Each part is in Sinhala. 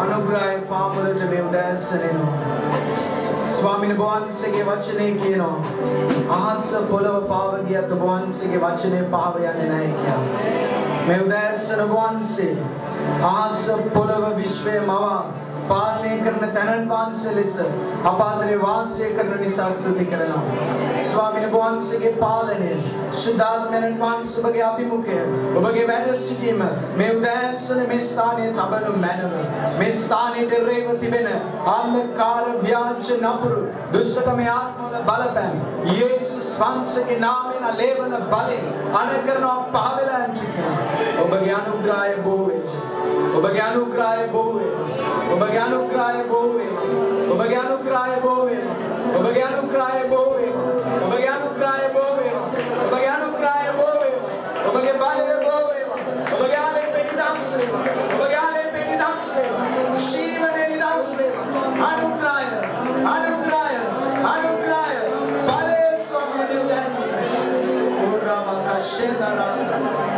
अनुग्रह पामुलට මේ උදෑසනෙනෝ ස්වාමීන් වහන්සේගේ වචනේ කියනවා අහස පොළව පාව ගියත් වහන්සේගේ වචනේ පාව යන්නේ නැහැ කියලා. මේ උදෑසන වහන්සේ අහස පොළව විශ්වය මවා පාලනය කරන තැනන් වහන්සේ ලෙස අප අතරේ වාසය කරන නිසා ස්තුති කරනවා. ස්වාමීන් වහන්සේගේ පාලනය සුදාත්මයන් වහන්සේ ඔබගේ අභිමුඛය ඔබගේ වැඩ සිටීම මේ උදෑසන මේ ස්ථානයේ තබනු මැනව. මේ ස්ථානයේ රැව තිබෙන අන්ධකාර ව්‍යාජ නපුරු දුෂ්ටකමේ ආත්මවල බලපෑම් යේසුස් වහන්සේගේ නාමයෙන් ලැබෙන බලෙන් අනුකරණව පහළලා යන්නේ. ඔබගේ අනුග්‍රහය බොහෝ වේ. ඔබගේ අනුග්‍රහය බොහෝ වේ. ඔබගේ අනුග්‍රහය බොහෝ වේ. ඔබගේ අනුග්‍රහය බොහෝ වේ. ඔබගේ අනුග්‍රහය බොහෝ වේ. ඔබගේ අනුග්‍රහය බොහෝ වේ. ඔබගේ අනුග්‍රහය බොහෝ වේ. ඔබගේ බලය බොහෝ වේ. ඔබගේ ආලේ පිටිදස් වේ. ඔබගේ ආලේ පිටිදස් වේ. ජීවනේ නිදස් වේ. අනුග්‍රහය අනුග්‍රහය අනුග්‍රහය බලය ස්වාමීන් වහන්සේ Shedara,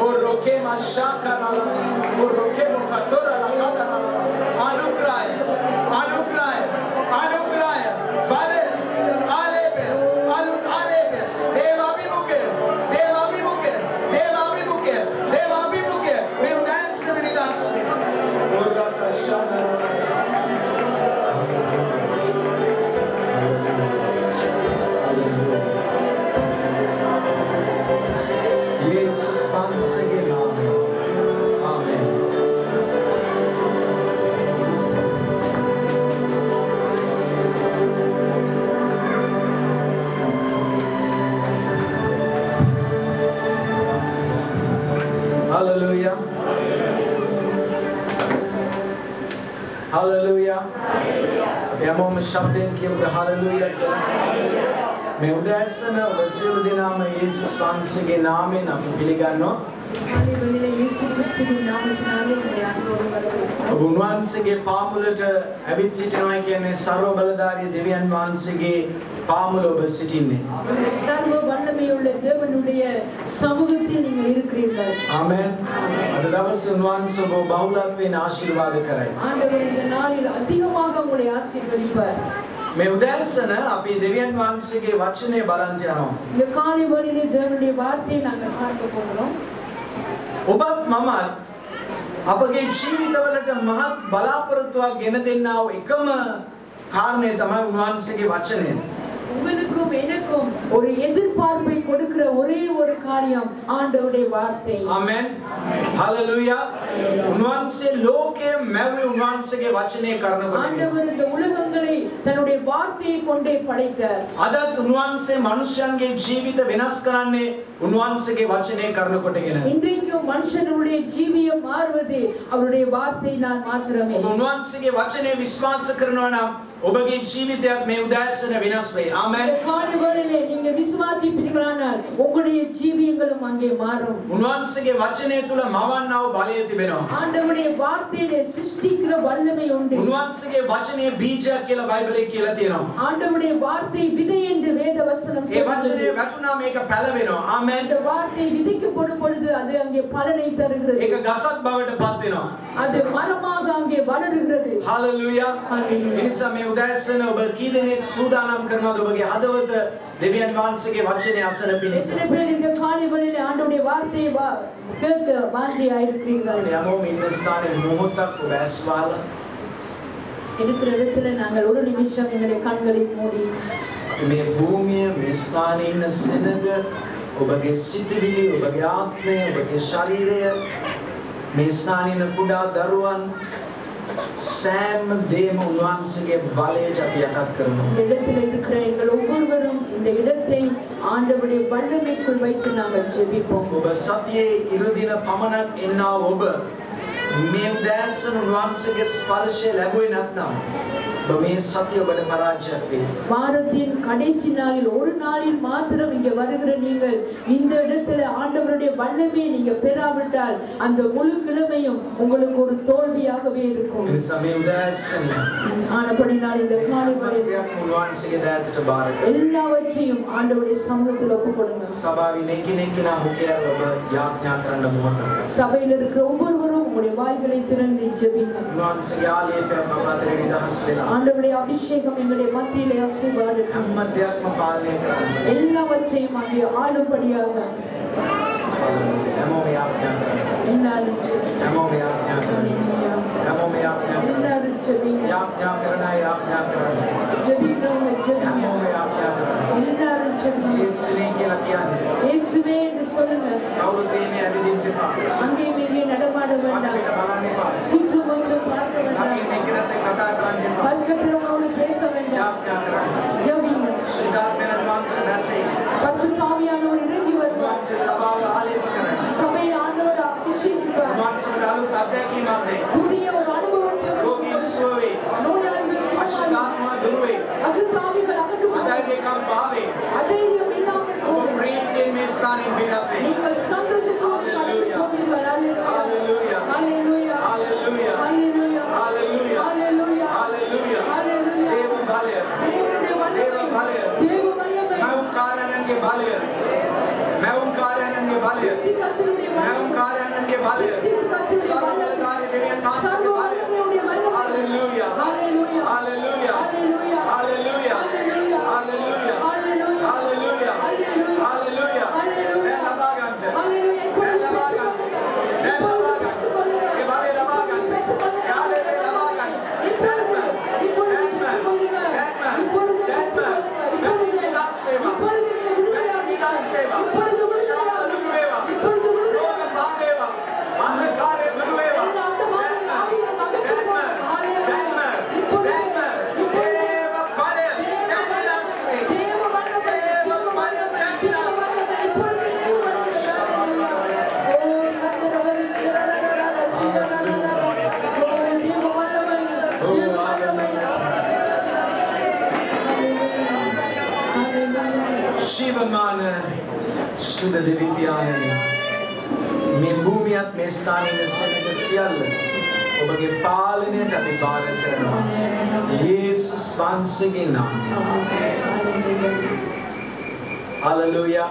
Oroke Mashakara, Oroke Mokatora Lakatara, Anugraya, Anugraya, Anugraya, Bale, Alebe, Alebe, Deva Bimuke, Deva Bimuke, Deva Bimuke, Deva Bimuke, we will dance in the dance. Oraka Shadara. Hallelujah. Hallelujah. Yamo shabden kiyamda hallelujah. මේ උදෑසන ඔබ සියලු දෙනාම යේසුස් වහන්සේගේ නාමයෙන් අපි පිළිගන්නවා. හාලෙලූයා යේසුස් ක්‍රිස්තුගේ නාමයෙන් ඔබ අනුරෝධ කරනවා. ඔබ උන්වහන්සේගේ පාමුලට ඇවිත් සිටිනවා කියන්නේ ਸਰව බලධාරී දෙවියන් වහන්සේගේ පාමුල ඔබ සිටින්නේ. இந்த சர்வ வல்லமையுள்ள தேவனுடைய சமூகத்தில் நீங்கள் இருக்கிறீர்கள். ආමෙන්. අද දවසේ උන්වහන්සේ ඔබ බහුලත්වයෙන් ආශිර්වාද කරයි. ஆண்டவர் இந்த நாளில் அதிகமாக உங்களை ஆசீர்வதிப்பார். මේ උදෑසන අපි දෙවියන් වහන්සේගේ වචනේ බලන්න යනවා. இந்த காலை வேளையிலே தேவனுடைய வார்த்தையை நாங்கள் பார்க்க போகிறோம். ඔබත් මමත් අපගේ ජීවිතවලට මහත් බලාපොරොත්තුවක් ගෙන දෙන්නා වූ එකම කාරණේ තමයි උන්වහන්සේගේ වචනය. உங்களுக்கும் எனக்கும் ஒரு எதிர்பார்ப்பை கொடுக்கிற ஒரே ஒரு காரியம் ஆண்டவருடைய வார்த்தை. ஆமென். ஹalleluya. උන්වහන්සේ ලෝකයේ මැවි උන්වහන්සේගේ වචනේ කරනකොට ஆண்டவர் இந்த உலகங்களை தன்னுடைய வார்த்தையை கொண்டே படைத்தார். අදත් උන්වහන්සේ මනුෂ්‍යයන්ගේ ජීවිත වෙනස් කරන්නේ උන්වහන්සේගේ වචනේ කරනකොටගෙන. இன்றைக்கும் மனுஷனுடைய ஜீவியம் மாறுவது அவருடைய வார்த்தையினால் மாத்திரமே. උන්වහන්සේගේ වචනේ විශ්වාස කරනවා නම් ඔබගේ ජීවිතයත් මේ උදෑසන වෙනස් වෙයි. ආමෙන්. இந்த காலை வேளையிலே நீங்க விசுவாசிப்பீர்களானால் உங்களுடைய ஜீவியங்களும் அங்கே மாறும். උන්වහන්සේගේ වචනය තුල මවන්නා වූ බලය තිබෙනවා. ஆண்டவருடைய வார்த்தையிலே சிருஷ்டிக்கிற வல்லமை உண்டு. උන්වහන්සේගේ වචනේ බීජයක් කියලා බයිබලයේ කියලා තියෙනවා. ஆண்டவருடைய வார்த்தை விதை என்று வேத வசனம் ඒ சொல்கிறது. වචනේ වැටුණා මේක පැලවෙනවා. ආමෙන්. இந்த வார்த்தை விதைக்கப்படும் பொழுது அது அங்கே பலனை தருகிறது. ඒක ගසක් බවට පත් වෙනවා. அது மரமாக அங்கே வளருகிறது. හalleluya. Hallelujah. එනිසා මේ උදෑසන ඔබ කී දෙනෙක් සූදානම් කරනවද ඔබගේ හදවත දෙවියන් වහන්සේගේ වචනේ අසන පිණිස? எத்தனை பேர் இந்த காலை வேளையிலே ஆண்டவருடைய வார்த்தையை கேட்க வாஞ்சியா இருக்கிறீர்கள்? යමෝ ඉන්න ස්ථානයේ මොහොතක් ඔබ ඇස්වාලා இருக்கிற இடத்துல நாங்கள் ஒரு நிமிஷம் எங்களுடைய கண்களை மூடி මේ භූමිය මේ ස්ථානයේ ඉන්න සෙනඟ ඔබගේ සිතුවිලි ඔබගේ ආත්මය ඔබගේ ශරීරය මේ ස්ථානයේ ඉන්න කුඩා දරුවන් සෑම දේම උන්වහන්සේගේ බලයට අපි යටත් කරනවා. இந்த இடத்துல இருக்கிற எங்கள் ஒவ்வொருவரும் இந்த இடத்தை ஆண்டவருடைய வல்லமைக்குள் வைத்து நாங்கள் ஜெபிப்போம். ඔබ සතියේ ඉරුදින පමණක් එන්නා ඔබ මේ උදෑසන උන්වහන්සේගේ ස්පර්ශය ලැබුවේ නැත්නම් මේ සතිය ඔබට පරාජයක් වේ. வாரத்தின் கடைசி நாளில் ஒரு நாளில் மாத்திரம் இங்கே வருகிற நீங்கள் இந்த இடத்துல ஆண்டவருடைய வல்லமையை நீங்க பெறாவிட்டால் அந்த முழு கிழமையும் உங்களுக்கு ஒரு தோல்வியாகவே இருக்கும். ඒ නිසා මේ උදෑසන ஆனபடினால் இந்த காலை வேளையில் උන්වහන්සේගේ දෑතට බාර කරගන්න. எல்லாவற்றையும் ஆண்டவருடைய சமூகத்தில் ஒப்புக் கொடுங்க. සභාවේ නෙකිනෙකිනා මුඛයල ඔබ යාඥා කරන්න මොහොතක්. சபையில் இருக்கிற ஒவ்வொருவரும் உங்களுடைய வாய்களை திறந்து ஜெபிங்க. උන්වහන්සේගේ ආලේපය මම අතරේ නිදහස් වෙලා. ஆண்டவருடைய அபிஷேகம் எங்களுடைய மத்தியிலே அசைவாடட்டும். හැම දෙයක්ම පාලනය කරන්න. எல்லாவற்றையும் அங்கே ஆளும்படியாக හැමෝම යාඥා කරන්න. எல்லாரும் ஜெபிங்க. හැමෝම යාඥා කරන්න. ஹல்லேலூயா. හැමෝම යාඥා කරන්න. எல்லாரும் ஜெபிங்க. යාඥා කරන අය යාඥා කරන්න. ஜெபிக்கிறவங்க ஜெபிங்க. හැමෝම යාඥා කරන්න. எல்லாரும் ஜெபிங்க. යේසුනේ කියලා කියන්නේ. இயேசுவே என்று சொல்லுங்க. කවුරුත් මේ ඇවිදින්න එපා. அங்கேயும் இங்கேயும் நடமாட வேண்டாம். අපිට බලන්න එපා. சுற்றும் முற்றும் பார்க்க வேண்டாம். ළඟින් එක්කෙනෙක් කතා කරන්න එපා. பக்கத்திரவங்களோடு பேச வேண்டாம். යාඥා කරන්න. ஜெபிங்க. ශ්‍රීදාත්මයන් වහන්සේ දැසේ. பரிசுத்த ஆவியானவர் இறங்கி வருவார். වහන්සේ සභාව ආලේප කරන්න. சபையை ஆண்டவர் அபிஷேகிப்பார். වහන්සේට අලුත් අත්දැකීමක් දෙන්න. புதிய ஒரு அனுபவத்தை රෝගීන් සුව වේ. நோயாளிகள் சுகமாகும். අශුද්ධාත්මා දුරු වේ. அசுத்த ஆவிகள் அகன்று போகும். අධෛර්යකම් පාවේ. அதைரியம் இல்லாமல் ඔබ போகும். ප්‍රීතියෙන් මේ ස්ථානින් පිටත් වේ. நீங்கள் சந்தோஷத்தோடு கடந்து போவீர்கள். Hallelujah. Hallelujah. Hallelujah. Hallelujah. Hallelujah. Hallelujah. Hallelujah. Hallelujah. දේව බලය. தேவனுடைய வல்லமை. தேவ வல்லமை. මෞම් කාර්යයන්ගේ බලය. මෞම් කාර්යයන්ගේ බලය. சிருஷ்டிகர்த்தருடைய මෞම් வல்லமை. කාර්යයන්ගේ බලය. சிருஷ்டிகர்த்தருடைய வல்லமை. සර්වකාර්ය දෙවියන් சர்வ වහන්සේගේ බලය. வல்லமையுடைய வல்லமை. Hallelujah. Hallelujah. Hallelujah. Hallelujah. Hallelujah. Hallelujah. Hallelujah. Hallelujah. Hallelujah. Hallelujah. Hallelujah. දැන් ලබා ගන්නට. Hallelujah. இப்பொழுது දැන් ලබා ගන්නට. දැන් ලබා ගන්නට. ඒ බලය ලබා ගන්නට. ඒ ආලේපය ලබා ගන්නට. රෝග බාධ වේවා. අන්ධකාරය දුරු වේවා. ශිවමාන සුද දෙවි පියාණනි මේ භූමියත් මේ ස්ථානයේ සෙනඟ සියල්ල ඔබගේ පාලනයට අපි බාර කරනවා යේසුස් වහන්සේගේ නාමයෙන් හalleluya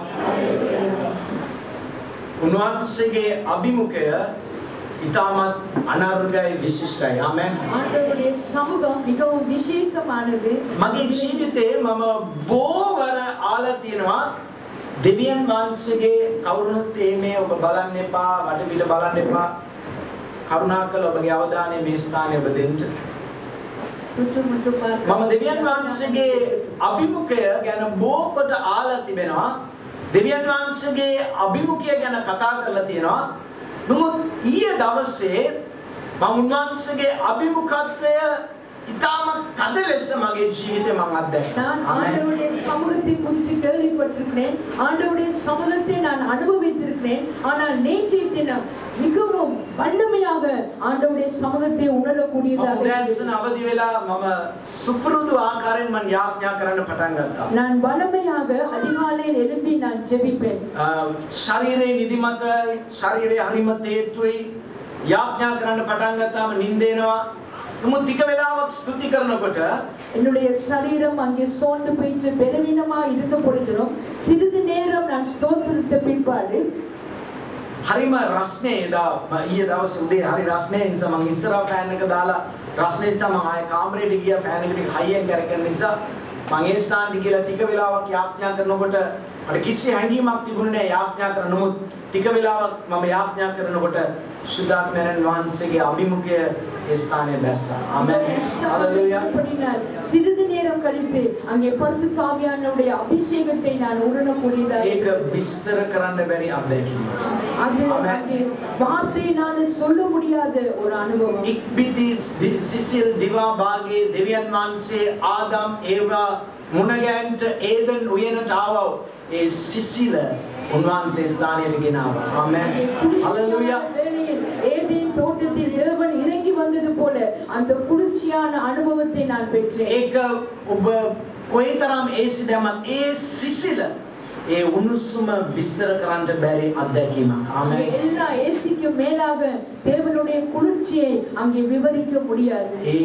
උන්වහන්සේගේ අභිමුඛය ඉතාමත් අනර්ගයි විශිෂ්ටයි ආමෙන් ஆண்டவருடைய சமூகம் மிகவும் விசேஷமானது. මගේ ජීවිතේ මම බොවර ආලා තියෙනවා දෙවියන් වහන්සේගේ කවුරුත් මේ ඔබ බලන්න එපා වටපිට බලන්න එපා කරුණාකර ඔබගේ අවධානය මේ ස්ථානයේ ඔබ දෙන්න சுற்றுமுற்றும் பார்க்க. මම දෙවියන් වහන්සේගේ අභිමුඛය ගැන බොහෝකට ආලා තිබෙනවා දෙවියන් වහන්සේගේ අභිමුඛය ගැන කතා කරලා තියෙනවා නමුත් ඊයේ දවසේ මම උන්වහන්සේගේ අභිමුඛත්වය ඉතාමත් තද ලෙස මගේ ජීවිතේ මම අත්දැක්කා. நான் ஆண்டவருடைய சமூகத்தை குறித்து கேள்விப்பட்டிருக்கிறேன். ஆண்டவருடைய சமூகத்தை நான் அனுபவித்திருக்கிறேன். ஆனால் நேற்றைய தினம் மிகவும் வல்லமையாக ஆண்டவருடைய சமூகத்தை உணரக்கூடியதாக උදෑසන අවදි වෙලා මම සුපුරුදු ආකාරයෙන් මම යාඥා කරන්න පටන් ගත්තා. நான் வல்லமையாக அதிகாலையில் எழும்பி நான் ஜெபிப்பேன். ශරීරයේ නිදිමත ශරීරයේ හරිම තේට්ටුයි යාඥා කරන්න පටන් ගත්තාම නිින්දේනවා. නමුත් ටික වෙලාවක් ස්තුති කරනකොට என்னுடைய சரீரம் அங்கே சோர்ந்து போயிட்டு பலவீனமா இருந்த பொழுதிலும் சிறிது நேரம் நான் ஸ்தோத்திரித்த பிற்பாடு හරිම රස්නේ එදා ඊයේ දවසේ උදේ හරි රස්නේ නිසා මම ඉස්සරහා ෆෑන් එක දාලා රස්නේ නිසා මම ආයේ කාමරේට ගියා ෆෑන් එක ටික හයියෙන් කරගෙන නිසා මම ඒ ස්ථානට ගිහලා ටික වෙලාවක් යාඥා කරනකොට මට කිසි හැඟීමක් තිබුණේ නැහැ යාඥා කරන්න. නමුත් ටික වෙලාවක් මම යාඥා කරනකොට සුද්ධාත්මයන් වහන්සේගේ අභිමුඛය ඒ ස්ථානයේ දැස්සා. ආමෙන්. හalleluya. அப்படினால் சிறிது நேரம் கழித்து அங்கே பரிசுத்த ஆவியானவருடைய அபிஷேகத்தை நான் உணரக்கூடியதாக ඒක විස්තර කරන්න බැරි අත්දැකීමක්. அது அங்கே வார்த்தையினால சொல்ல முடியாத ஒரு அனுபவம். ඉක්බිතිස් සිසිල් දිවා භාගයේ දෙවියන් වහන්සේ ආදම් ඒවා මුණගැන්ට ඒදන් උයනට ආවව ඒ සිසිල උන්වහන්සේ ස්ථානයට ගෙනාවා. ආමෙන්. அங்கே හලෙලූයා. குளிர்ச்சியான வேளையில் ஏதேன் தோட்டத்தில் தேவன் இறங்கி வந்தது போல அந்த குளிர்ச்சியான அனுபவத்தை நான் பெற்றேன். ඒක ඔබ කොයිතරම් ඒසි දැමත් ඒ සිසිල ඒ උණුසුම විස්තර කරන්න බැරි අත්දැකීමක්. அங்கே ආමෙන්. எல்லா ஏசிக்கும் மேலாக தேவனுடைய குளிர்ச்சியை அங்கே விவரிக்க முடியாது. ඒ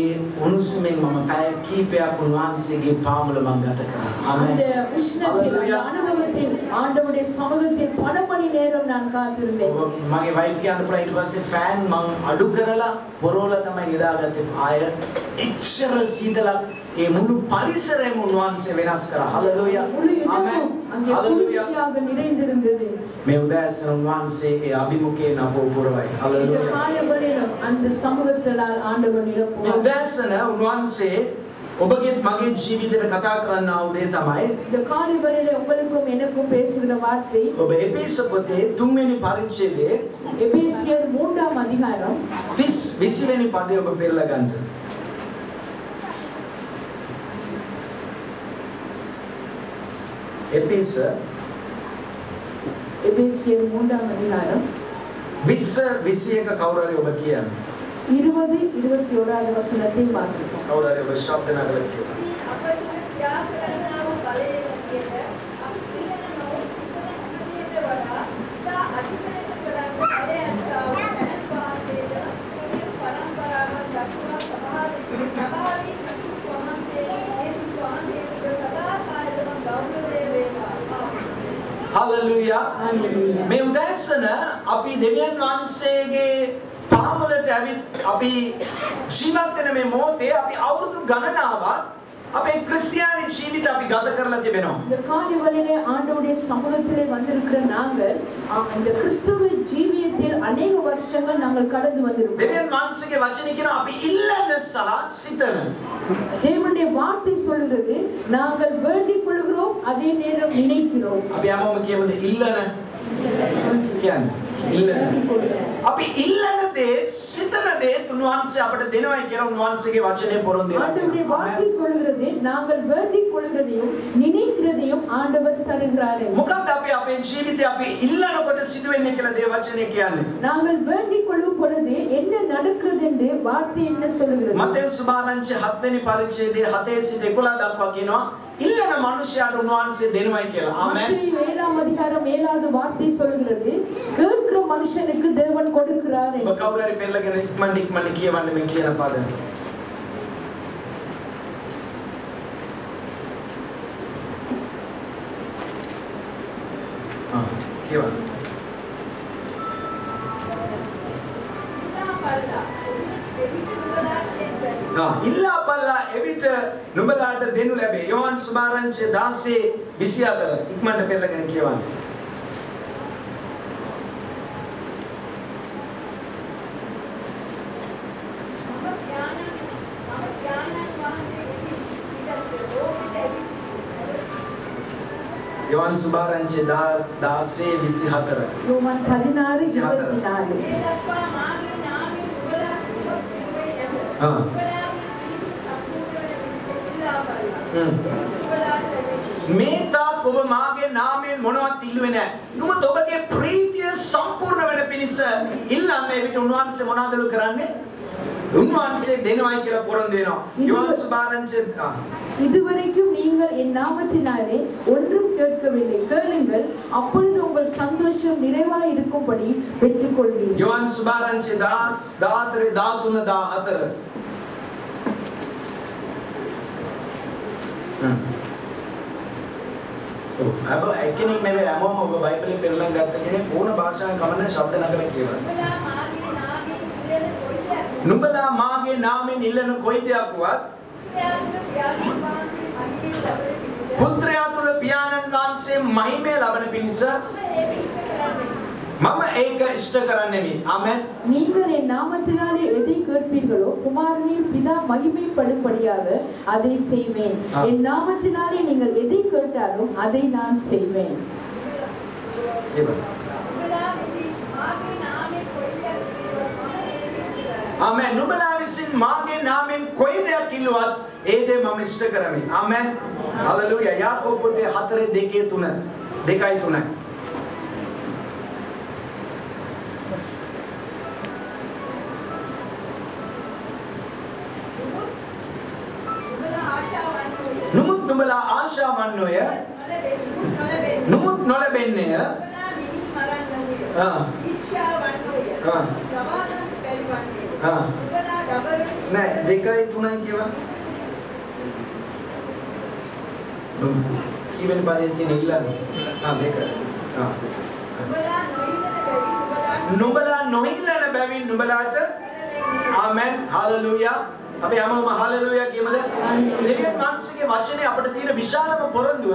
උණුසුමෙන් මම පැය කීපයක් උන්වහන්සේගේ පාමුල මම ගත කරා. அந்த ආමෙන්. உஷ்ணத்தில் அந்த அனுபவத்தில் ஆண்டவருடைய சமூகத்தில் பல மணி நேரம் நான் காத்திருந்தேன். මගේ වයිෆ් කියන්න පුළුවන් ඊට පස්සේ ෆෑන් මං අඩු කරලා පොරවල තමයි නිදාගත්තේ. ආය එච්චර සීතලක් ඒ මුළු පරිසරයම උන්වහන්සේ වෙනස් කරා. හලෙලූයා. முழு ආමෙන්. இடமும் அங்கே හලෙලූයා. குளிர்ச்சியாக நிறைந்திருந்தது. මේ උදෑසන උන්වහන්සේ ඒ අභිමුඛයේ නපෝ පුරවයි. இந்த හලෙලූයා. காலைவரையிலும் அந்த சமூகத்தினால் ஆண்டவர் මේ நிரப்புவார். උදෑසන උන්වහන්සේ ඔබගේ මගේ ජීවිතේට කතා කරන්න ආව දේ තමයි இந்த காலைவரையில உங்களுக்கும் எனக்கும் பேசுகிற வார்த்தை ඔබ එපේස පොතේ 3 වෙනි පරිච්ඡේදයේ எபேசியர் 3ஆம் அதிகாரம் 20 වෙනි පදය ඔබ පෙරලා ගන්න. எபேசியர் 3ஆம் அதிகாரம் 20 කවුරු හරි ඔබ කියන්න. 20-21வது வசனத்தை வாசிப்போம். කවුරු හරි ඔබ ශබ්ද නගලා කියන්න. Hallelujah. Hallelujah. මේ උදෑසන අපි දෙවියන් වහන්සේගේ පාමුලට ඇවිත් අපි ජීවත් වෙන මේ මොහොතේ අපි අවුරුදු ගණනාවක් අපේ ක්‍රිස්තියානි ජීවිත අපි ගත කරලා තිබෙනවා. இந்த காலைவரையிலே ஆண்டவருடைய சமூகத்திலே வந்திருக்கிற நாங்கள் இந்த கிறிஸ்துவ ஜீவியத்தில் अनेक வருஷங்கள் நாங்கள் கடந்து வந்திருக்கிறோம். දෙවියන් වහන්සේගේ වචනේ කියන අපි ඉල්ලන සහ සිතන. தேவனுடைய வார்த்தை சொல்கிறது நாங்கள் வேண்டிக் கொள்கிறோம் அதே நேரம் நினைக்கிறோம். අපි හැමෝම කියමුද ඉල්ලන කියන්නේ ඉල්ලන. வேண்டிக் கொள்கிறோம். අපි ඉල්ලන දේ සිතන දේ උන්වහන්සේ අපට දෙනවයි කියලා උන්වහන්සේගේ වචනේ පොරොන්දු ஆண்டவருடைய வார்த்தை சொல்கிறது நாங்கள் வேண்டிக் கொள்கிறதையும் நினைக்கிறதையும் ஆண்டவர் தருகிறார். මොකක්ද අපි අපේ ජීවිතේ අපි ඉල්ලනකොට සිදුවෙන්නේ කියලා දේ වචනේ කියන්නේ. நாங்கள் வேண்டிக் கொள்ளும் பொழுது என்ன நடக்கிறது என்று வார்த்தை என்ன சொல்கிறது? මතේ සුභාරංචි 7 වෙනි පරිච්ඡේදයේ 7 සිට 11 දක්වා කියනවා ඉල්ලන මනුෂ්‍යයාට උන්වහන්සේ දෙනවයි කියලා. ආමෙන්. மத்தேயு 7ஆம் அதிகாரம் 7வது வார்த்தை சொல்கிறது கேட்கிற மனுஷனுக்கு தேவன் கொடுக்கிறார் ඔබ என்று. කවුරු හරි පෙරලගෙන ඉක්මනට කියවන්න මේ කියන පද. කියවන්න. ඉල්ලා බලලා එවිට නුඹලාට දෙනු ලැබේ. යෝහන් සුභාරංචි 16:24 ඉක්මනට පෙරලගෙන කියවන්න. යෝහන් සුභාරංචි 16:24 யோவான் 16:24 මේ තාක් ඔබ මාගේ නාමයෙන් මොනවත් ඉල්ලුවේ නැහැ. නුඹ ඔබගේ ප්‍රීතිය සම්පූර්ණ වෙන පිණිස ඉල්ලන්නේ විට උන්වහන්සේ මොනවදලු කරන්නේ? උන්වහන්සේ දෙනවයි කියලා පොරොන්දු වෙනවා. යෝහන් සුභාරංචි இதுவரைக்கும் நீங்கள் என் நாமத்தினாலே ஒன்றும் கேட்கவில்லை, கேளுங்கள், அப்பொழுது உங்கள் சந்தோஷம் நிறைவாய் இருக்கும்படி பெற்றுக்கொள்வீர்கள். යෝහන් සුභාරංචි 13 14. अब एकेनिक में හැමෝම ඔබ බයිබලේ පෙරලන් ගත්ත කෙනෙක් ඕන භාෂාවෙන් කමන්නේ ශබ්ද නගලා කියවන්න. නුඹලා මාගේ නාමයෙන් ඉල්ලන කොයි දෙයක් වුවත් පුත්‍රයා තුල පියාණන් වහන්සේ මහිමය ලබන පිණිස මම ඒක ඉෂ්ට කරන්නෙමි. ආමෙන්. நீங்கள் என் நாமத்தினாலே எதை கேட்பீர்களோ குமாரனில் பிதா மகிமைப்படும்படியாக அதை செய்வேன். என் நாமத்தினாலே நீங்கள் எதை கேட்டாலும் அதை நான் செய்வேன். ආමෙන්. නුඹලා විසින් මාගේ නාමයෙන් කොයි දෙයක් ඉල්ලුවත් ඒ දේ මම ඉෂ්ට කරමි. ආමෙන්. හලෙලූයා. යාකෝබ පොතේ 4:2-3 2:3 ආශාවන්නෝය නුමුත් නොලැබෙන්නේය නෑ 2යි 3යි කියවා කීවෙනි පදයේ තියෙන ඉල්ලන්නේ 2 නුඹලා නොඉල්ලන බැවින් නුඹලාට ආමෙන් හalleluya අපි හැමෝම හalleluya කියමුද දෙවියන් වහන්සේගේ වචනේ අපිට තියෙන විශාලම පොරොන්දුව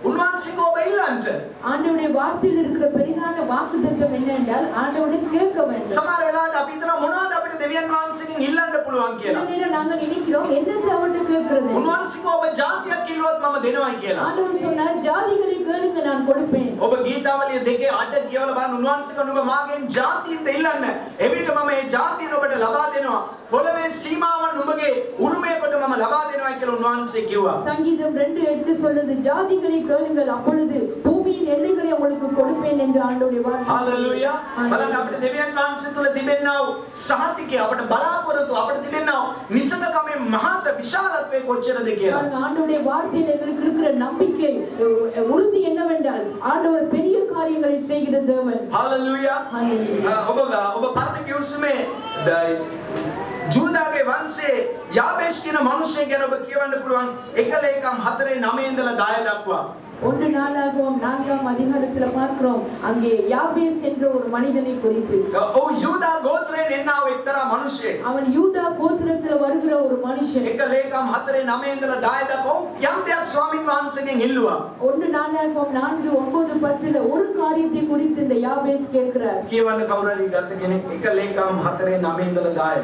උන්වහන්සේව ඔබ ඉල්ලන්න ஆண்டவருடைய வார்த்தையில் இருக்கிற பெரிதான வாக்குத்தத்தம் என்னென்றால் ஆண்டவரை கேட்க வேண்டும் සමහර වෙලාවට අපි හිතනවා මොනවද අපිට දෙවියන් වහන්සේගෙන් ඉල්ලන්න පුළුවන් சில කියලා நேரம் நாங்க நினைக்கிறோம் என்னத்தை அவர்கிட்ட கேட்கிறது උන්වහන්සේව ඔබ ජාතියක් කිල්ලුවත් මම දෙනවයි කියලා ஆண்டவர் சொன்னார் ஜாதிகளை கேளுங்க நான் கொடுப்பேன் ඔබ ගීතාවලිය 2:8 කියවලා බලන්න උන්වහන්සේක නුඹ මාගෙන් ජාතියින්ද ඉල්ලන්න එවිට මම මේ ජාතියින් ඔබට ලබා දෙනවා පොළවේ සීමාවන් නුඹගේ උරුමය කොට මම ලබා දෙනවායි කියලා උන්වහන්සේ කිව්වා சங்கீதம் 2:8 சொல்லுது ஜாதிகளை கேளுங்கள் அப்பொழுது பூமியின் எல்லைகளை உங்களுக்கு கொடுப்பேன் என்று ஆண்டவருடைய வார்த்தை හalleluya බලන්න අපිට දෙවියන් වහන්සේ තුල තිබෙනා වූ සහතිකය අපිට බලාපොරොත්තු අපිට තිබෙනා වූ නිසකකමේ මහත් විශාලත්වයේ කොච්චරද කියලා பாருங்க ஆண்டவருடைய வார்த்தையில் எங்களுக்கு இருக்கிற நம்பிக்கை உறுதி என்னவென்றால் ஆண்டவர் பெரிய காரியங்களை செய்கிற தேவன் හalleluya ඔබ පරණ කිව්සුමේ ජූදාගේ වංශයේ යාබේෂ් කියන මිනිහෙක් ගැන ඔබ කියවන්න පුළුවන් 1:4 ඉඳලා 10 දක්වා ஒன்று நாளாகவும் 4ஆம் அதிகாரத்துல பார்க்கிறோம் அங்கே யாபேஸ் என்ற ஒரு மனிதனை குறித்து யூதா கோத்திரයෙන් එන්නා වූ එක්තරා මිනිහෙක් அவன் யூதா கோத்திரத்துல வருகிற ஒரு மனுஷன் 1:4 ඉඳලා 10 දක්වා යම් දෙයක් ස්වාමින් වහන්සේගෙන් ඉල්ලුවා ஒன்று நாளாகவும் 4 9 10ல ஒரு காரியத்தை குறித்து இந்த யாபேஸ் கேட்கிறார் කියවන්න කවුරු හරි ගත්ත කෙනෙක් 1:4 ඉඳලා 10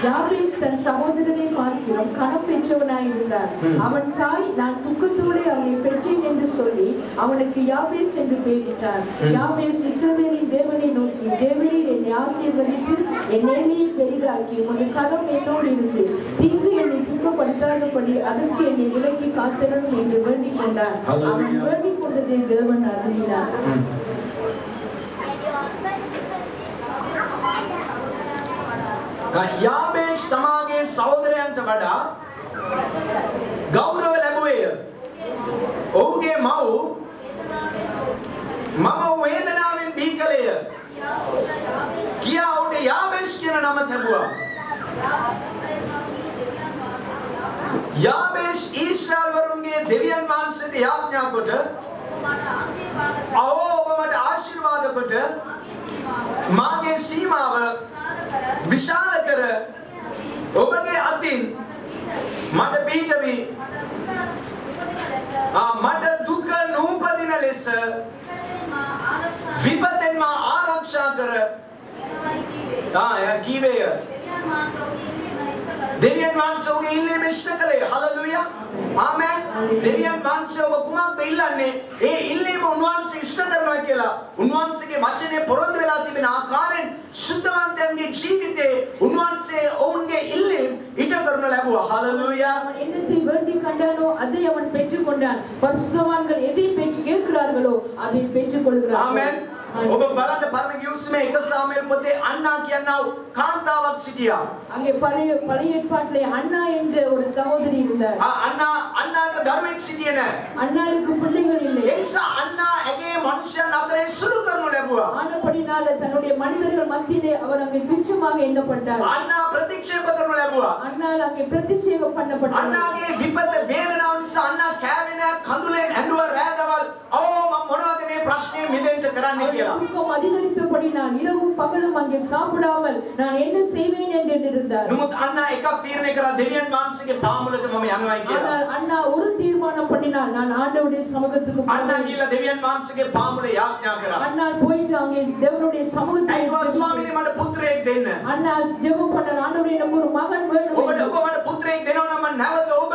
யாபேஸ் தன் சகோதரனை பார்க்கிறோம் கணம் பெற்றவனாய் இருந்தான் அவன் தாய் நான் துக்கத்தோடு அவனை பெற்றேன் என்று சொல்லி அவனுக்கு யாபேஸ் என்று பெயரிட்டார் யாபேஸ் இஸ்ரவேலின் தேவனை நோக்கி தேவரீர் என்னை ஆசீர்வதித்து என் எல்லையை பெரிதாக்கி உமது கரம் என்னோடு இருந்து தீங்கு என்னை துக்கப்படுத்தாதபடி அதற்கு என்னை விலக்கி காத்திரணும் என்று வேண்டிக் கொண்டார் அவன் வேண்டிக் கொண்டதை தேவன் அருளினார் යාබේෂ් තමාගේ සහෝදරයන්ට වඩා ගෞරව ලැබුවේය. ඔහුගේ මව් මම වේදනාවෙන් බිහි කළේය. කියා ඔහුට යාබේෂ් කියන නම ලැබුවා. යාබේෂ් ඊශ්‍රායල් වරුන්ගේ දෙවියන් වහන්සේට යාඥා කොට ඔබ මට ආශිර්වාද කොට මාගේ සීමාව විශාල කර ඔබගේ අතින් මට පිටවි මට දුක නූපදින ලෙස විපතෙන් මා ආරක්ෂා කර කීවේය දෙවියන් වහන්සේ ඔහුගේ ඉල්ලීම ඉෂ්ට කළේ හalleluya ආමෙන් දෙවියන් වහන්සේ ඔබ කුමක්ද ඉල්ලන්නේ ඒ ඉල්ලීම උන්වහන්සේ ඉෂ්ට කරනවා කියලා උන්වහන්සේගේ වචනේ පොරොන්දු වෙලා තිබෙන ආකාරයෙන් සුද්ධවන්තයන්ගේ ජීවිතේ උන්වහන්සේ ඔවුන්ගේ ඉල්ලීම් ඊට කරනු ලැබුවා හalleluya அவன் என்னத்தை வேண்டி கண்டானோ அதை அவன் பெற்றுக்கொண்டான் பரிசுத்தவான்கள் எதை பெற்று கேட்கிறார்களோ அதை பெற்றுக்கொள்கிறார்கள் ආමෙන් ඔබ බලන්න පරණ කිව්සුමේ 1 සාමුවෙල් පොතේ අන්නා කියනවා කාන්තාවක් සිටියා அங்கே பழைய ஏற்பாட்டிலே அண்ணா என்ற ஒரு சகோதரி இருந்தார் අන්නාට දරුවෙක් සිටියේ නැහැ அண்ணாளுக்கு பிள்ளைகள் இல்லை ඒ නිසා අන්නා ඇගේ මනුෂ්‍යයන් අතරේ සුළු කරනු ලැබුවා ஆனபடினால தன்னுடைய மனிதர்கள் மத்தியிலே அவர் அங்கே துச்சமாக எண்ணப்பட்டார் අන්නා ප්‍රතික්ෂේප කරනු ලැබුවා அண்ணால் அங்கே பிரதிஷேகம் பண்ணப்பட்டார் අන්නාගේ විපත වේදනාව නිසා අන්නා කෑවේ නැහැ කඳුලෙන් ඇඬුවා රැඳවල් මම මොනවද මේ ප්‍රශ්නේ මිදෙන්න කරන්න කියලා துக்கம் அதிகரித்தபடி நான் இரவும் பகலும் அங்கே சாப்பிடாமல் நான் என்ன செய்வேன் என்று இருந்தார் නමුත් අන්නා එකක් තීරණය කරා දෙවියන් වහන්සේගේ පාමුලට මම යනවායි කියලා ஆனால் அண்ணா ஒரு தீர்மானம் பண்ணினார் நான் ஆண்டவருடைய சமூகத்துக்கு අන්නා ගිහලා දෙවියන් වහන්සේගේ පාමුලේ යාඥා කරා அண்ணா போயிட்டு அங்கே தேவனுடைய சமூகத்திலே ස්වාමීනි මට පුත්‍රයෙක් දෙන්න அண்ணா ஜெபம் பண்ண ஆண்டவரே எனக்கு ஒரு மகன் வேணும் ඔබ මට පුත්‍රයෙක් දෙනවා නම් මම නැවත ඔබ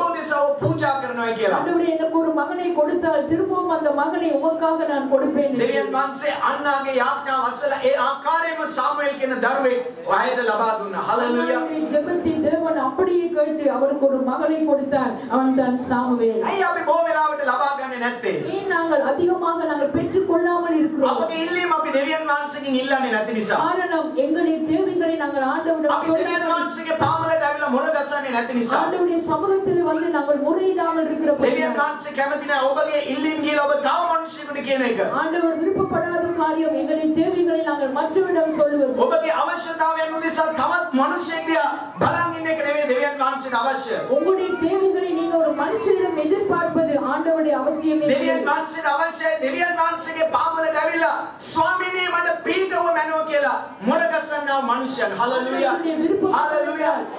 උදෙසා පූජා කරනවා කියලා ஆண்டவரே எனக்கு ஒரு மகனை கொடுத்தால் திரும்பவும் அந்த மகனை உமக்காக நான் கொடுப்பேன் දෙවියන් වහන්සේ අන්නාගේ යාඥාව අසල ඒ ආකාරයෙන්ම සාමුවෙල් කියන දරුවෙක් ඔයාට ලබා දුන්නා හalleluya அவருடைய ஜெபத்தை தேவன் அப்படியே கேட்டு அவருக்கு ஒரு மகளை கொடுத்தார் அவன் தான் சாமுவேல் අයි අපි බොහෝ වෙලාවට ලබා ගන්නේ නැත්තේ ஏன் நாங்கள் அதிகமாக நாங்கள் பெற்றுக் கொள்ளாமல் இருக்கிறோம் අපගේ ඉල්ලීම අපි දෙවියන් වහන්සේගෙන් ඉල්ලන්නේ නැති නිසා காரணம் எங்களுடைய தேவைகளை நாங்கள் ஆண்டவரிடம் අපි දෙවියන් වහන්සේගේ පාමුලට ඇවිල්ලා මොරගසන්නේ නැති නිසා. ஆண்டவருடைய சமூகத்தில் வந்து நாங்கள் முறையிடாமல் இருக்கிற දෙවියන් වහන්සේ කැමති නැහැ ඔබගේ ඉල්ලීම් ගිහලා ඔබ තව මිනිසෙකුට කියන එක. ஆண்டவர் விருப்பப்படாத காரியம் எங்களுடைய தேவைகளை நாங்கள் மற்றவரிடம் சொல்லுவது. ඔබගේ අවශ්‍යතාවයන් උදෙසා තවත් මිනිසෙක් දිහා බලන් ඉන්න එක නෙවෙයි දෙවියන් වහන්සේට අවශ්‍ය. உங்களுடைய தேவைகளை நீங்க ஒரு மனுஷனிடம் எதிர்பார்ப்பது ஆண்டவருடைய அவசியமே இல்லை. දෙවියන් වහන්සේට අවශ්‍යයි දෙවියන් වහන්සේගේ පාපවලට ඇවිල්ලා ස්වාමීනි මට පීඨව මැනුව කියලා මොරගසන්නව මිනිසයන්. හalleluya. ஆண்டவருடைய விருப்பப்படாத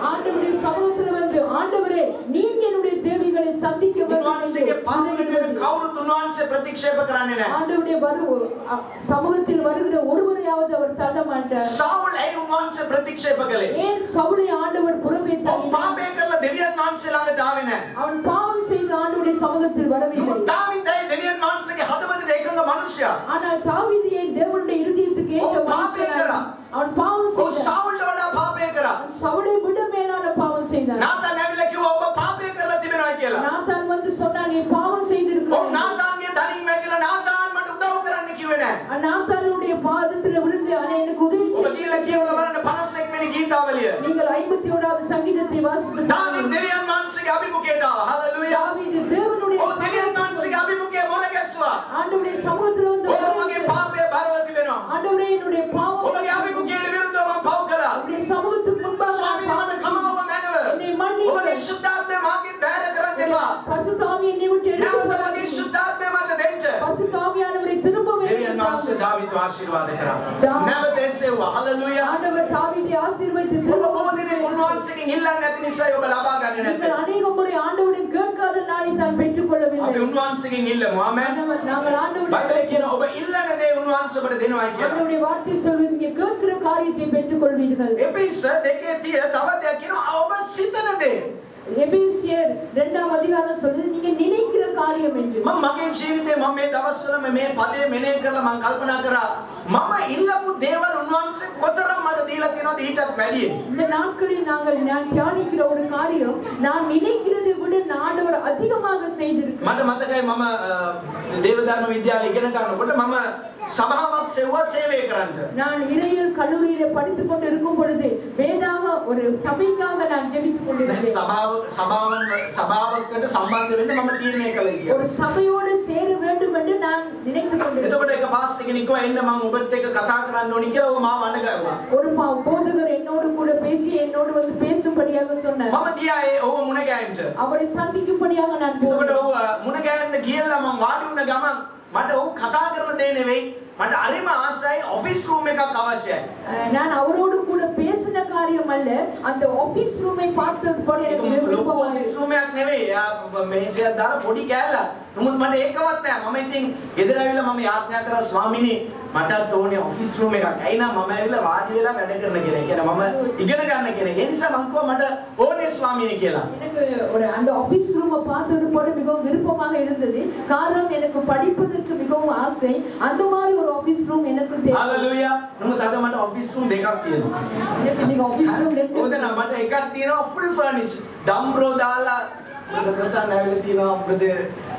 ஆண்டவருடைய சமூகத்தில் வந்து ஆண்டவரே நீங்க என்னுடைய தேவைகளை சந்திக்க வேண்டும் උන්වහන්සේගේ පාපවලට කවුරුත් උන්වහන්සේ ප්‍රතික්ෂේප කරන්නේ නැහැ. ஆண்டவருடைய சமூகத்தில் வருகிற ஒருவரையாவது அவர் தள்ள மாட்டார். සවුල් ඇයි උන්වහන්සේ ප්‍රතික්ෂේප කළේ? ஏன் சவுலை ஆண்டவர் புறம்பே தள்ளினார்? පාපය කරලා දෙවියන් වහන්සේ ළඟට ආවේ නැහැ. அவன் பாவம் செய்து ஆண்டவருடைய சமூகத்தில் வரவில்லை. දාවිදයි දෙවියන් වහන්සේගේ හදවතට එකඟ මනුෂ්‍යයා. ஆனால் தாவீது ஏன் தேவனுடைய இருதயத்துக்கு ஏற்ற மனுஷனாக அவன் பாவம் செய்தான். සවුල්ට වඩා පාපය කරා. சவுலை விட மேலான பாவம் செய்தான். නාතන් ඇවිල්ලා කිව්වා ඔබ පාපය කරලා තිබෙනවා කියලා. நாத்தான் வந்து சொன்னான் நீ பாவம் செய்திருக்கிறாய். නාතාන්ගේ දණින් වැටිලා නාතාන් මට උදව් කරන්න කිව්වේ නැහැ. நாத்தானுடைய பாதத்தில் விழுந்து அண்ணே எனக்கு உதவி ඔබ செய். කියලා කියවලා බලන්න 51 වෙනි ගීතාවලිය. நீங்கள் 51வது சங்கீதத்தை வாசித்து දාවිද දෙවියන් වහන්සේගේ අභිමුඛයට ආවා. හalleluya. தாவீது தேவனுடைய ඔව් දෙවියන් වහන්සේගේ අභිමුඛයේ මොර ගැස්සුවා. ஆண்டவருடைய சமூகத்தில் வந்து ඔබගේ පාපය බරව තිබෙනවා. ஆண்டவரே என்னுடைய பாவம் ඔබගේ අභිමුඛයට විරුද්ධව මම පව් කළා. உம்முடைய சமூகத்துக்கு முன்பாக நான் ස්වාමීනි பாவம் මට செய்தேன். සමාව මැනව. என்னை மன்னியும். ඔබගේ ශුද්ධාත්මය මාගෙන් බැහැර කරන්න එපා. பரிசுத்த ஆவியை என்னை விட்டு எடுத்து නැවත போடாதே. ඔබගේ ශුද්ධාත්මය මට දෙන්න. பரிசுத்த ஆவியானவரை திரும்ப දෙවියන් වහන්සේ வேண்டும். දාවිදව ආශිර්වාද කරා. නැවත එසෙව්වා. හalleluya. ஆண்டவர் தாவீதை ஆசீர்வதித்து ඔබ திரும்ப මොහොතේ උන්වහන්සේගෙන් ඉල්ලන්නේ නැති නිසායි ඔබ ලබා ගන්නේ நீங்கள் නැත්තේ. அநேக முறை ஆண்டவரை கேட்காத நாளை தான் பெற்றுக்கொள்ளவில்லை. අපි උන්වහන්සේගෙන් ඉල්ලමු. ආමෙන්. நாங்கள் ஆண்டவருடைய බයිබලයේ කියන ඔබ ඉල්ලන දේ උන්වහන්සේ ඔබට දෙනවායි කියලා. ஆண்டவருடைய வார்த்தை சொல்வது நீங்க கேட்கிற காரியத்தை பெற்றுக்கொள்வீர்கள். එපිස 2:30 තවත් දෙයක් කියනවා ඔබ සිතන දේ. எபேசியர் 2வது அதிகாரம் சொல்லுது நீங்க நினைக்கிற காரியம் என்று. මම මගේ ජීවිතේ මම මේ දවස්වල මේ පදේ මෙනෙහි කරලා මම කල්පනා කරා මම ඉල්ලපු දේවල් උන්වහන්සේ කොතරම් මට දීලා තියෙනවද ඊටත් වැඩිය. இந்த நாட்களில் நான் தியானிக்கிற ஒரு காரியம் நான் நினைக்கிறதை விட ஆண்டவர் அதிகமாக செய்திருக்கிறார். මට මතකයි මම දේවධර්ම විද්‍යාලේ ඉගෙන ගන්නකොට මම සභාවක් සෙව්වා සේවය කරන්න. நான் இறையியல் கல்லூரியிலே படித்துக் கொண்டு இருக்கும் பொழுது வேதாக ஒரு சபைக்காக நான் ஜெபித்துக் கொண்டிருந்தேன். සභාවකට සම්බන්ධ වෙන්න මම තීරණය කළා කියලා. ஒரு சபையோடு சேர வேண்டும் என்று நான் நினைத்துக் கொண்டிருந்தேன். එතකොට එක පාස්ටර් කෙනෙක් කිව්වා එන්න මම ඔබත් එක්ක කතා කරන්න ඕනි කියලා ඔබ මාව අඬ ගන්නවා. ஒரு போதகர் என்னோடு கூட பேசி என்னோடு வந்து பேசும்படியாக சொன்னார். මම ගියා ඒ ඔබ මුණ ගැහෙන්න. அவரை சந்திக்கும்படியாக நான் එතකොට போனேன். ඔබ මුණ ගැහෙන්න ගියලා මම වාඩි වුණ ගමන් මට ඔව් කතා කරන දේ නෙවෙයි මට හරිම ආසයි ඔෆිස් රූම් එකක් අවශ්‍යයි. நான் அவரோடு கூட பேசின காரியம் அல்ல அந்த ஆபீஸ் ரூமை பார்த்த போது எனக்கு விருப்பமாக ඔෆිස් රූම් එකක් නෙවෙයි. මේසයක් දාලා පොඩි කෑල්ලක්. නමුත් මට ඒකවත් නැහැ. මම ඉතින් ගෙදර ඇවිල්ලා මම යාඥා කරා ස්වාමීනි මටත් ඕනේ ඔෆිස් රූම් එකක්. ඇයි නම් මම ඇවිල්ලා වාඩි වෙලා වැඩ කරන කෙනෙක්. ඒ මම ඉගෙන ගන්න කෙනෙක්. ඒ නිසා මම කිව්වා මට ඕනේ ස්වාමීනි කියලා. எனக்கு ஒரு அந்த ஆபீஸ் ரூமை பார்த்த போது மிகவும் விருப்பமாக இருந்தது. காரணம் எனக்கு படிப்பதற்கு மிகவும் ஆசை. அந்த மாதிரி ஒரு ஆபீஸ் ரூம் எனக்கு தேவை. හalleluya. නමුත් අද මට ඔෆිස් රූම් දෙකක් තියෙනවා. எனக்கு நீங்க ஆபீஸ் ரூம் ரெண்டு මොකද නම් මට එකක් තියෙනවා ෆුල් ෆර්නිචර්. ඩම්බ්‍රෝ දාලා ප්‍රසන්න ඇවිල්ලා තියෙනවා. මොකද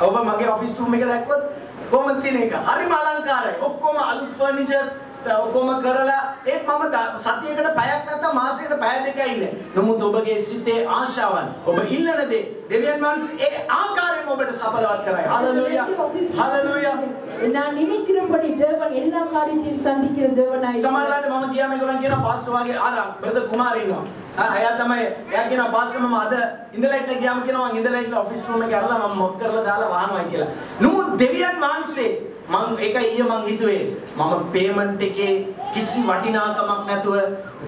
ඔබ මගේ ඔෆිස් රූම් එක දැක්කොත් කොහොමද තියෙන එක? හරිම අලංකාරයි. ඔක්කොම අලුත් ෆර්නිචර්ස් ඔක්කොම කරලා ඒත් මම සතියකට පැයක් නැත්නම් මාසයකට පැය දෙකයි ඉන්නේ. නමුත් ඔබගේ සිතේ ආශාවන් ඔබ ඉල්ලන දේ දෙවියන් වහන්සේ ඒ ආකාරයෙන්ම ඔබට සඵලවත් කරයි. හalleluya. හalleluya. நான் நினைக்கிறபடி தேவன் எல்லா காரியத்தையும் சந்திக்கிற தேவனாய். සමහරවිට මම ගියා මේගොල්ලන් කියන පාස්ටර් වගේ ආලා බ්‍රදර් කුමාර් ඉන්නවා. එයා තමයි එයා කියනවා පාස්ටර් මම අද ඉඳලා ගියාම කියනවා මම ඉඳලා ඔෆිස් රූම් එකේ අරලා මම මොක් කරලා දාලා වහනවා කියලා. නමුත් දෙවියන් වහන්සේ මම ඒකයි ඊයේ මම හිතුවේ මම පේමන්ට් එකේ කිසි වටිනාකමක් නැතුව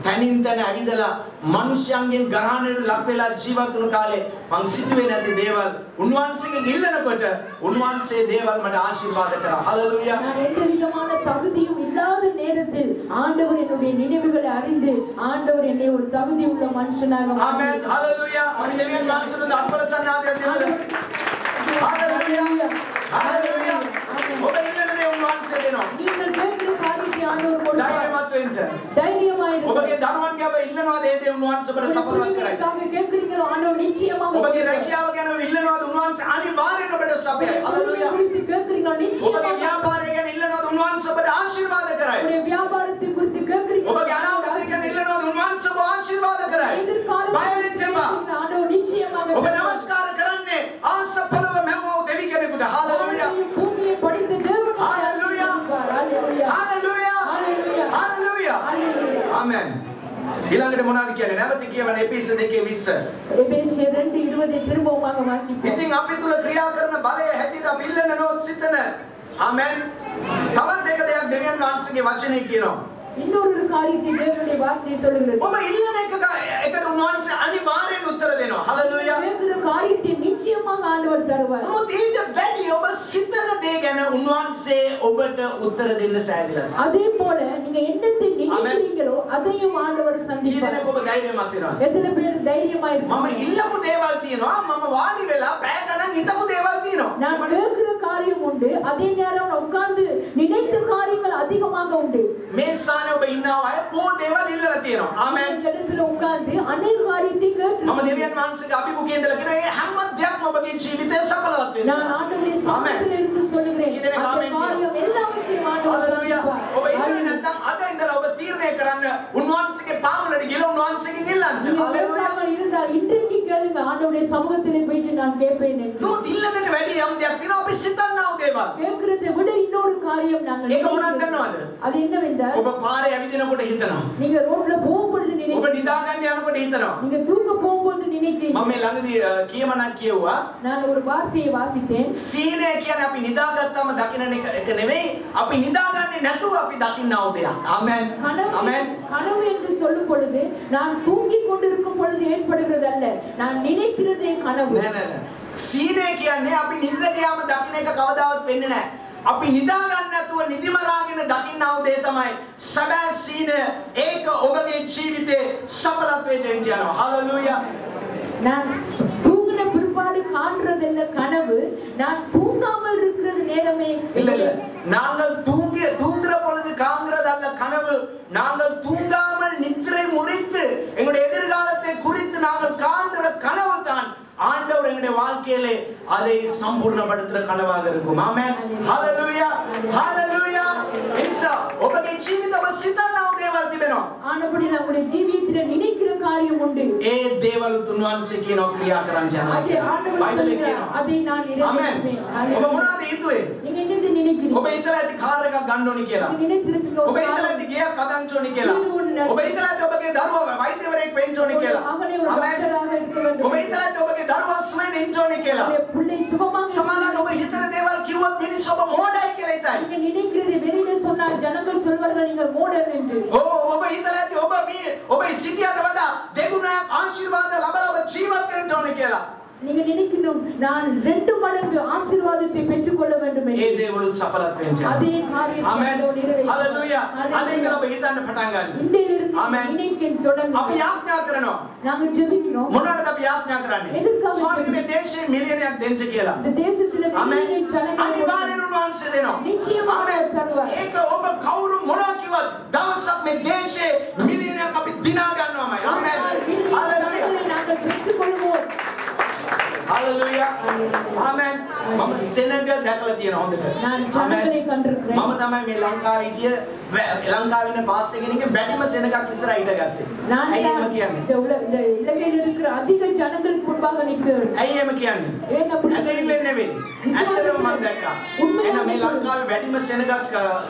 තනින් තන ඇවිදලා මිනිස්යන්ගෙන් ග්‍රහණයට ලක් වෙලා ජීවත් වුණු කාලේ මම සිතුවේ නැති දේවල් උන්වහන්සේගෙන් ඉල්ලනකොට උන්වහන්සේ දේවල් මට ආශිර්වාද කරා. හalleluya. நான் எந்த விதமான தகுதியும் இல்லாத நேரத்தில் ஆண்டவர் என்னுடைய நினைவுகளை அறிந்து ஆண்டவர் என்னை ஒரு தகுதி உள்ள மனுஷனாக ආමෙන්. හalleluya. අපි දෙවියන් වහන්සේට අත්පල සන්නාදයක් දෙන්න. හalleluya. හalleluya. ඔබ ඉන්නනේ උන්වහන්සේ දෙනවා. நீங்கள் கேட்கிற காரியத்தை ஆண்டவர் கொடுப்பார். ධෛර්යමත් වෙන්න. தைரியமாயிரு. ඔබගේ දරුවන්ගේ ඔබ ඉල්ලනවාද ඒ දේ උන්වහන්සේ ඔබට සඵලවත් කරයි. உங்களுக்காக கேட்கிறீங்களோ ஆண்டவர் நிச்சயமாக ඔබගේ රැකියාව ගැන ඉල්ලනවාද උන්වහන්සේ අනිවාර්යෙන් ඔබට සපයයි. හalleluya. குறித்து கேட்கிறீங்களோ ඔබගේ நிச்சயமாக ව්‍යාපාරය ගැන ඉල්ලනවාද උන්වහන්සේ ඔබට ආශිර්වාද කරයි. உங்களுடைய வியாபாரத்தை குறித்து கேட்கிறீங்களோ ඔබගේ අනාගතය ගැන ඉල්ලනවාද උන්වහන්සේ ඔබ ආශිර්වාද කරයි. எதிர்காலம் බය වෙන්න එපා. ආමෙන්. ඊළඟට මොනවද කියන්නේ? නැවත කියවන එපිස 2:20. எபேசியர் 2:20 திரும்பவுமாக வாசிப்போம். ඉතින් අපි තුල ක්‍රියා කරන බලය හැටියට අපි ඉල්ලන නොත් සිතන. ආමෙන්. තවත් එක දෙයක් දෙවියන් වහන්සේගේ වචනේ කියනවා. இன்னொரு காரியத்தை தேவனுடைய வார்த்தை சொல்லுகிறது. ඔබ ඉල්ලන එකට උන්වහන්සේ අනිවාර්යෙන් උත්තර දෙනවා. හalleluya. கேட்கிற காரியத்தை நிச்சயமாக ஆண்டவர் தருவார். නමුත් ඊට වැඩි ඔබ සිතන දේ ගැන උන්වහන්සේ ඔබට උත්තර දෙන්න සෑදිලා. அதே போல நீங்க என்னத்தை நினைக்கிறீங்களோ அதையும் ஆண்டவர் சந்திப்பார். ඊදෙනෙක ඔබ தைரியமா තියනවා. எத்தனை பேர் தைரியமா මම இருக்கீங்க? ඉල්ලපු දේවල් තියෙනවා. මම වාඩි වෙලා පැය ගණන් හිතපු දේවල් තියෙනවා. நான் கேட்கிற காரியம் உண்டு, அதே நேரம் நான் உட்கார்ந்து நினைத்த காரியங்கள் அதிகமாக உண்டு. මේ ස්ථානයේ ඔබ ඉන්නවා අය පො දේවල් ඉල්ලලා තියෙනවා. ආමෙන්. இந்த இடத்துல உட்கார்ந்து अनेक காரியத்தை கேட்டு මම දෙවියන් වහන්සේගේ අභිමුඛයේ ඉඳලා කියන මේ හැම දෙයක්ම ඔබගේ ජීවිතේ සඵලවත් වෙනවා. நான் ஆண்டவருடைய சமூகத்தில் இருந்து சொல்லுகிறேன். அந்த காரியம் எல்லாவற்றையும் ஆண்டவர் சந்திப்பார். ඔබ ඉන්නේ නැත්නම් අද ඉඳලා ඔබ තීරණය කරන්න උන්වහන්සේගේ පාමුලට ගිහලා උන්වහන්සේගෙන් ඉල්ලන්න. நீங்க கேட்காமல் இருந்தால் இன்றைக்கு கேளுங்க, ஆண்டவருடைய சமூகத்திலே போயிட்டு நான் கேட்பேன் என்று. නමුත් ඉල්ලන්නට වැඩි යම් දෙයක් තියෙනවා අපි සිතන්නා වූ දේවල්. கேட்கிறதை விட இன்னொரு காரியம் நாங்கள் ඒක මොනවද நினைக்கிறோம். කරනවද? அது என்னவென்றால் ඔබ පාරේ ඇවිදිනකොට හිතනවා. நீங்க ரோட்ல போகும்போது ඔබ நினைக்கிறீங்க, නිදා ගන්න යනකොට හිතනවා. நீங்க தூங்க போகும்போது நினைக்கிறீங்க. මම මේ ළඟදී කියමනක් කියුවා. நான் ஒரு வார்த்தையை வாசித்தேன். සීලය කියන්නේ අපි නිදාගත්තාම දකින්න එක නෙවෙයි. අපි නිදාගන්නේ නැතුව අපි දකින්නා වූ දෙයක්. ආමෙන්. ආමෙන්. கனவு என்று சொல்லும் பொழுது நான் தூங்கிக் கொண்டிருக்கும் பொழுது ஏற்படுகிறது அல்ல, நான் நினைக்கிறதே கனவு. නෑ නෑ නෑ. සීලය කියන්නේ අපි නිින්ද ගියාම දකින්න එක කවදාවත් වෙන්නේ නෑ. අපි නිදා ගන්න නැතුව නිදිමලාගෙන දකින්නා වූ දේ තමයි සබෑ සීලය. ඒක ඔබගේ ජීවිතේ සඵලත්වයට එනවා. හalleluya. நான் தூங்கின பிற்பாடு காண்றதல்ல கனவு, நான் தூங்காமல் இருக்கிறது நேரமே. இல்ல இல்ல, நாங்கள் தூங்குற பொழுது காண்கிறதல்ல கனவு. நாங்கள் தூங்காமல் நித்திரை முறித்து எங்களுடைய எதிர்காலத்தை குறித்து நாங்கள் காண்கிற கனவு தான் ஆண்டவர் எங்களுடைய வாழ்க்கையிலே அதை சம்பூர்ணப்படுத்துற கனவாக இருக்கும். ஆமென். ஹalleluya. ஹalleluya. இன்சா ඔබගේ ජීවිතවල සිතන්නා වූ දේවල් තිබෙනවා. ஆனபடி நம்முடைய ஜீவியத்தில் நினைக்கிற காரியம் உண்டு. ඒ දේවල් තුන්වන්සේ කියනවා ක්‍රියා කරන්න அதை යනවා. ஆண்டவர் சொல்கிறார், அதை நான் நிறைவேற்றுவேன். ඔබ මොනවද හිතුවේ? நீங்க என்னது நினைக்கிறீங்க? ඔබ හිතලා ඇති කාර් එකක් ගන්න ඕනි කියලා. நீங்க நினைச்சிருப்பீங்க ඔබ ஒரு හිතලා காரியம். ඇති ගියක් හදන්න ඕනි කියලා. ඔබ හිතලා ඇති ඔබගේ දරුවා වෛද්‍යවරයෙක් වෙන්න ඕනි කියලා. மகனே ஒரு டாக்டராக இருக்க வேண்டும். ඔබ හිතලා ඇති ඔබගේ දරුවා සුවයෙන් ඉන්න ඕනි කියලා. உங்களுடைய பிள்ளை சுகமாக සමහරවිට ඔබ හිතන දේවල් කිව්වොත් මිනිස්සු ඔබ මෝඩයි කියලා හිතයි. நீங்க நினைக்கிறது வெளியில சொன்னால் ஜனங்கள் சொல்வார்கள் நீங்கள் மோடர் என்று. ඔබ හිතලා ඇති ඔබ සිටියට වඩා දෙගුණයක් ආශිර්වාද ලබලා ඔබ ජීවත් වෙන්න ඕනි කියලා. நீங்க நினைக்கணும் நான் 2 மடங்கு ஆசீர்வாதத்தை பெற்றுக்கொள்ள வேண்டும் ඒ என்று. දේවලුත් සඵලත් වෙන්න. அதே காரியத்தை ආමෙන්. ஆண்டவர் நிறைவேற்றுவார். හalleluya. අදින් ඔබ හිතන්න පටන් ගන්න. இன்றையிலிருந்து ஆமென். நினைக்க අපි தொடங்குங்க. යාඥා කරනවා. நாங்க ஜெபிக்கிறோம். මොනවටද අපි යාඥා කරන්නේ? එදුක්කම ස්වාමීන් මේ දේශේ මිලියනයක් දෙන්න කියලා. இந்த தேசத்துல ආමෙන්. மில்லியன் ஜனங்கள் අනිවාර්යෙන් උන්වහන්සේ දෙනවා. நிச்சயமாக தருவார். ඒක ඔබ කවුරු මොනවා කිව්වත් දවසක් මේ දේශේ මිලියනයක් අපි දිනා ගන්නවාමයි. ආමෙන්. හalleluya. ஜனங்களை நாங்கள் பெற்றுக்கொள்வோம். හalleluya. ආමෙන්. මම සෙනග දැකලා තියෙනවා හොඳට. நான் ஜனங்களை கண்டிருக்கிறேன். මම තමයි මේ ලංකාවේ හිටිය ලංකාවේ ඉන්න පාස්ටර් කෙනෙක්ගේ වැඩිම සෙනගක් ඉස්සරහා හිට ගත්තේ. நான் ඇයි එහෙම தான் කියන්නේ? இந்த இலங்கையில் இருக்கிற அதிக ஜனங்களுக்கு முன்பாக நிற்கிறேன். ඇයි එහෙම කියන්නේ? ஏன் அப்படி ඇදහිල්ලෙන් නෙවෙයි. ඇත්තටම මම දැක්කා. එහෙනම් මේ ලංකාවේ වැඩිම සෙනගක්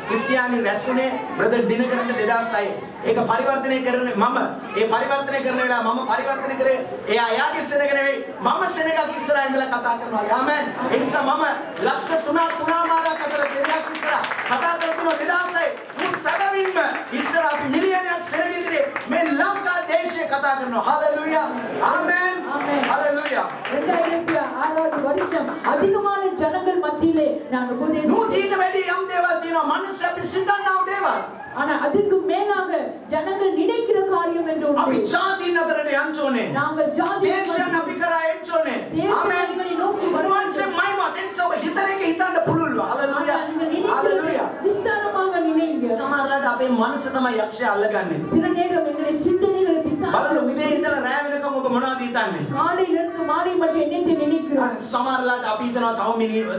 ක්‍රිස්තියානි රැස්ුනේ බ්‍රදර් දිනකරට 2006. ඒක පරිවර්තනය කරන්නේ මම. ඒ පරිවර්තනය කරන වෙලාව මම පරිවර්තනය කරේ එයාගේ සෙනග නෙවෙයි. මම සෙනගක් ඉස්සරහා ඉඳලා කතා කරනවා. ආමෙන්. ඒ නිසා මම ලක්ෂ 3මාරක් අතර සෙනගක් ඉස්සරහා කතා කරනවා 2006. මුත් සැබවින්ම ඉස්සරහා අපි මිලියනයක් සෙනග ඉදිරියේ මේ ලංකා දේශයේ කතා කරනවා. හalleluya. ආමෙන්. ஆமென். හalleluya. 2006வது வருஷம் அதிகமான ஜனங்கள் மத்தியிலே நான் உபதேசம் නමුත් ඊට වැඩි යම් දේවල් තියෙනවා. මනුස්ස අපි සිතන්නා වූ දේවල්. ஆனா அதுக்கு மேலாக ஜனங்கள் நினைக்கிற காரியம் என்று අපි உண்டு. ජාතීන් අතරට යන්න ඕනේ. நாங்கள் ஜாதி දේශයන් අපි කරා එන්න ඕනේ. தேசங்களை நோக்கி උන්වහන්සේ வருவோம். මයිම දැන් ඔබ හිතන එක හිතන්න පුළුල්වා. හalleluya. நீங்க நினைக்கிறது හalleluya. விஸ்தாரமாக நினைங்க. සමහරවිට අපේ මනස තමයි යක්ෂය අල්ලගන්නේ. சில நேரம் எங்களுடைய சிந்தனைகளை බලන්න பிசாசு උදේ ඉඳලා රෑ වෙනකම් ඔබ මොනවද හිතන්නේ? காலையிலிருந்து மாலை மட்டும் என்னத்தை நினைக்கிறோம். සමහරවිට අපි හිතනවා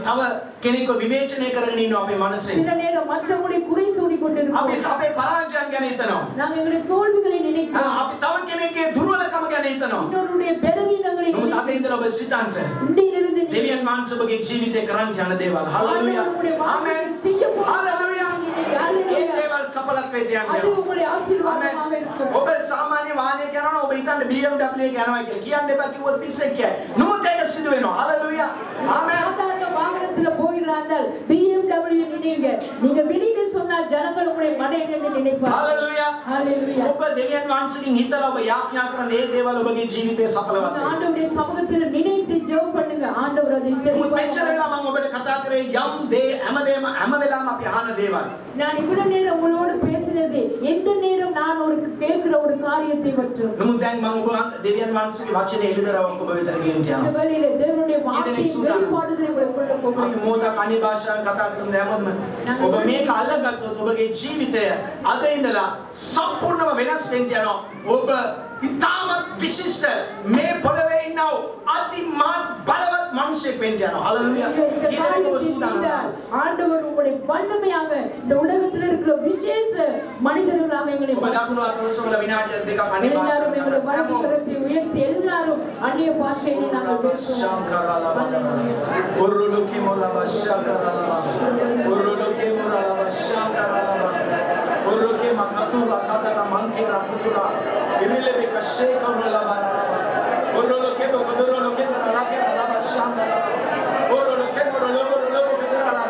තව කෙනෙක්ව විවේචනය කරගෙන ඉන්නවා අපේ මනසේ. சில நேரம் மற்றவங்களை குறை சொல்லி අපි கொண்டிருக்கிறோம். අපේ පරාජයන් ගැන හිතනවා. நாங்கள் எங்களுடைய தோல்விகளை நினைக்கிறோம். අපි තව කෙනෙක්ගේ දුර්වලකම ගැන හිතනවා. இன்னொருடைய பலவீனங்களை නමුත් අද நினைக்கிறோம். ඉඳලා ඔබ සිතන්න. இன்றையிலிருந்து දෙවියන් වහන්සේ ඔබගේ ජීවිතේ කරන්න යන දේවල්. හalleluya. ஆண்டவருடைய ආමෙන්. வார்த்தையை செய்ய போகும் හalleluya. காரியத்தை நினைங்க. Hallelujah. ඒ දේවල් සඵලත්වයට යන්නේ. அது உங்களுடைய ஆசீர்வாதமாக இருக்கும். ඔබ සාමාන්‍ය වාහනයක යනවා ඔබ හිතන්නේ BMW එක යනවා කියලා. කියන්න එපා කිව්වොත් පිස්සෙක් කියයි. නමුත් ඒක සිදු වෙනවා. හalleluya. ආමෙන්. சாதாரண வாகனத்துல போகிறார்கள் BMW நினைங்க. நீங்க வெளியில சொன்னால் ஜனங்கள் உங்களை மடையன்னு நினைப்பார்கள். හalleluya. Hallelujah. ඔබ දෙවියන් වහන්සේගෙන් හිතලා ඔබ යාඥා කරන ඒ දේවල් ඔබගේ ජීවිතේ සඵලවත් நீங்க ஆண்டவருடைய சமூகத்தில் நினைத்து ஜெபம் பண்ணுங்க. ஆண்டவர் அதை சரி මොකද මෙච්චර වෙලා මම ඔබට කතා කරේ යම් දේ හැමදේම හැම වෙලාවම අපි අහන දේවල්. நான் இவ்வளவு நேரம் உங்களோடு பேசினது எந்த நேரம் நான் ஒரு கேட்கிற ஒரு காரியத்தை பற்றும். නමුත් දැන් මම ඔබ දෙවියන් වහන්සේගේ වචනේ එළිදරව් ඔබ වෙතට ගෙනියන්න இந்த යනවා. வேளையில தேவனுடைய வார்த்தையின் வெளிப்பாடுதலை உங்களுக்குள்ள අපි போகிறேன். මොහොතක් අනිත් භාෂාවෙන් කතා කරමු හැමෝටම. ඔබ මේක අල්ලගත්තොත් ඔබගේ ජීවිතය අද ඉඳලා සම්පූර්ණව වෙනස් වෙන්න යනවා. ඔබ ඉතාමත් විශිෂ්ට මේ පොළවේ ඉන්නව අතිමත් බලවත් මිනිසෙක් වෙන්න යනවා. හalleluya. நீங்கள் இந்த காரியத்தை செய்தால் ஆண்டவர் உங்களை வல்லமையாக இந்த உலகத்தில் இருக்கிற விசேஷ மனிதர்களாக எங்களை ඔබ மாற்றுவார். දකුණු අතවල විනාඩි දෙකක් අනිත් எல்லாரும் எங்களை வலது භාෂාවෙන් கரத்தை உயர்த்தி எல்லாரும் அந்நிய பாஷையிலே நாங்கள் பேசுவோம். Uruluki molava shakarala. Uruluki molava shakarala. Uruki makatula kadala mankira kutura. Imile be kasheka molava. Uruluki bo kuduruluki taralake molava shakarala. Uruluki uruluki kuturala.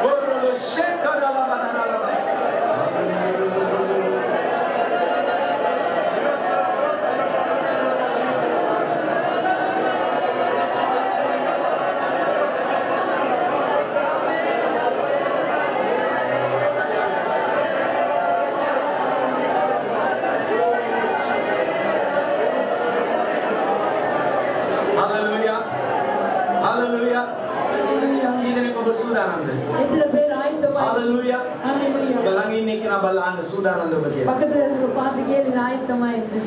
Urulu shakarala banala. எத்தனை பேர் ஆயத்தமா Hallelujah. Hallelujah. බලන් ඉන්නේ කෙනා බලන්න සූදානම්ද ඔබ කියලා. பக்கத்துல இருக்கிற பார்த்து கேளு ஆயத்தமா என்று.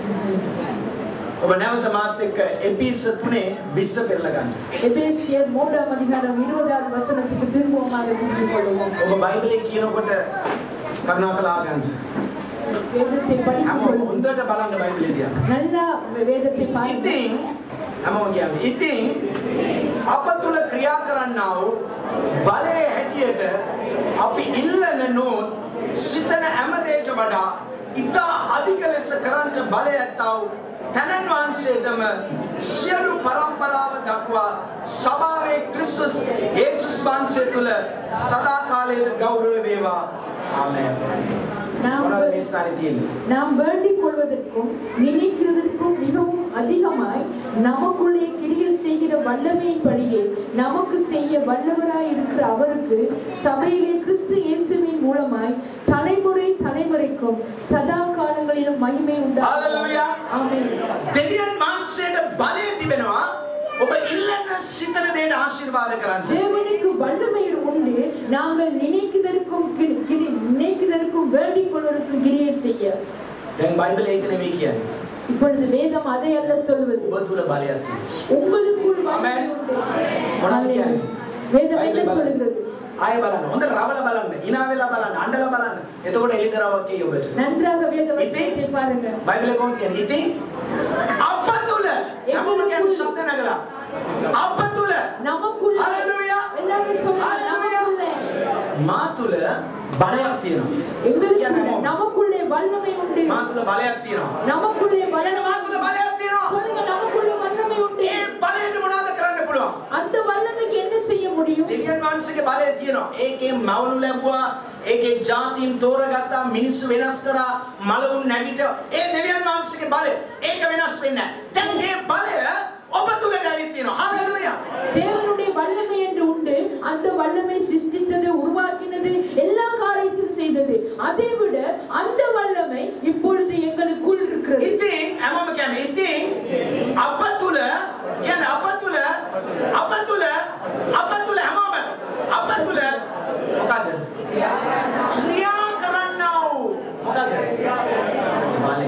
ඔබ නැවත මාත් එක්ක එපිස 3:20 පෙරලා ගන්න. எபேசியர் 3ஆம் அதிகாரம் 20வது வசனத்துக்கு திரும்பமாக திரும்பிக் கொள்வோம். ඔබ බයිබලේ කියනකොට කරුණාකරලා ගන්න. வேதத்தை படித்துக் හැමෝම கொள்ளுங்கள். හොඳට බලන්න බයිබලේ දිහා. நல்லா வேதத்தை பாருங்கள். ඉතින් හැමෝම කියන්නේ ඉතින් අප තුල ක්‍රියා කරන්නා වූ බලයේ හැටියට අපි ඉල්ලන නෝත් සිතන හැම දෙයකට වඩා ඉතා අධික ලෙස කරන්ට බලය ඇත්තා වූ තනන් වහන්සේටම සියලු පරම්පරාව දක්වා සභාවේ ක්‍රිස්තුස් යේසුස් වහන්සේ තුල සදා කාලයට ගෞරව වේවා. ආමේන්. நாம் வேண்டிக் கொள்வதற்கும் நினைக்கிறதற்கும் மிகவும் அதிகமாய் நமக்குள்ளே கிரியை செய்கிற வல்லமையின்படியே நமக்கு செய்ய வல்லவராய் இருக்கிற அவருக்கு சபையிலே கிறிஸ்து இயேசுவின் மூலமாய் தலைமுறை தலைமுறைக்கும் சதா காலங்களிலும் மகிமை Hallelujah. ஆமென். දෙවියන් වහන්සේට බලය තිබෙනවා ඔබ ඉල්ලන සිතන දේට ආශිර්වාද කරන්න. தேவனுக்கு வல்லமை உண்டு. நாங்கள் நினைக்கிறதற்கும் நினைக்கிறதற்கும் வேண்டிக் கொள்வதற்கும் கிரியை செய்ய. දැන් බයිබලේ ඒක නෙමෙයි කියන්නේ. இப்பொழுது வேதம் அதை அல்ல சொல்வது. ඔබ තුල බලයක් තියෙනවා. உங்களுக்குள் வல்லமை உண்டு. Hallelujah. வேதம் என்ன சொல்கிறது? ආයෙ බලන්න. හොඳ රවල බලන්න. hina වෙලා බලන්න. අඬලා බලන්න. එතකොට එළිදරව්වක් එයි ඔබට. நன்றாக வேத வசனத்தை பாருங்க. බයිබලේ කොහොමද කියන්නේ? ඉතින් අප තුල හැමෝම කියන්නේ ශබ්ද නගලා. අප තුල நமக்குள்ள Hallelujah. எல்லாரும் சொல்லுங்க. நமக்குள்ள මා තුල බලයක් තියෙනවා. எங்களுக்குள்ள நமக்குள்ளே வல்லமை உண்டு. මා තුල බලයක් තියෙනවා. நமக்குள்ளே එන්න வல்லமை මා තුල බලයක් තියෙනවා. சொல்லுங்க. நமக்குள்ள வல்லமை உண்டு. ඒ බලයට මොනවද කරන්න පුළුවන්? அந்த வல்லமைக்கு என்ன செய்ய முடியும்? දෙවියන් වහන්සේගේ බලය තියෙනවා. ඒකේ මවුළු ලැබුවා, ඒකේ ජාතීන් තෝරගත්තා, මිනිස්සු වෙනස් කරා, මලවුන් නැගිට. ඒ දෙවියන් වහන්සේගේ බලය. ඒක වෙනස් වෙන්නේ නැහැ. දැන් මේ බලය ඔබ තුල ඇවිත් තියෙනවා. හalleluya. தேவனுடைய வல்லமை என்று உண்டு. அந்த வல்லமை சிருஷ்டித்தது, உருவாக்கினது, எல்லா காரியத்தையும் செய்தது. அதை விட அந்த வல்லமை இப்பொழுது எங்களுக்குள் இருக்கிறது. ඉතින් හැමෝම කියන්නේ ඉතින් අප තුල කියන්නේ අප තුල හැමෝම අප තුල මොකද? ක්‍රියා කරන්නා වූ මොකද? බලය.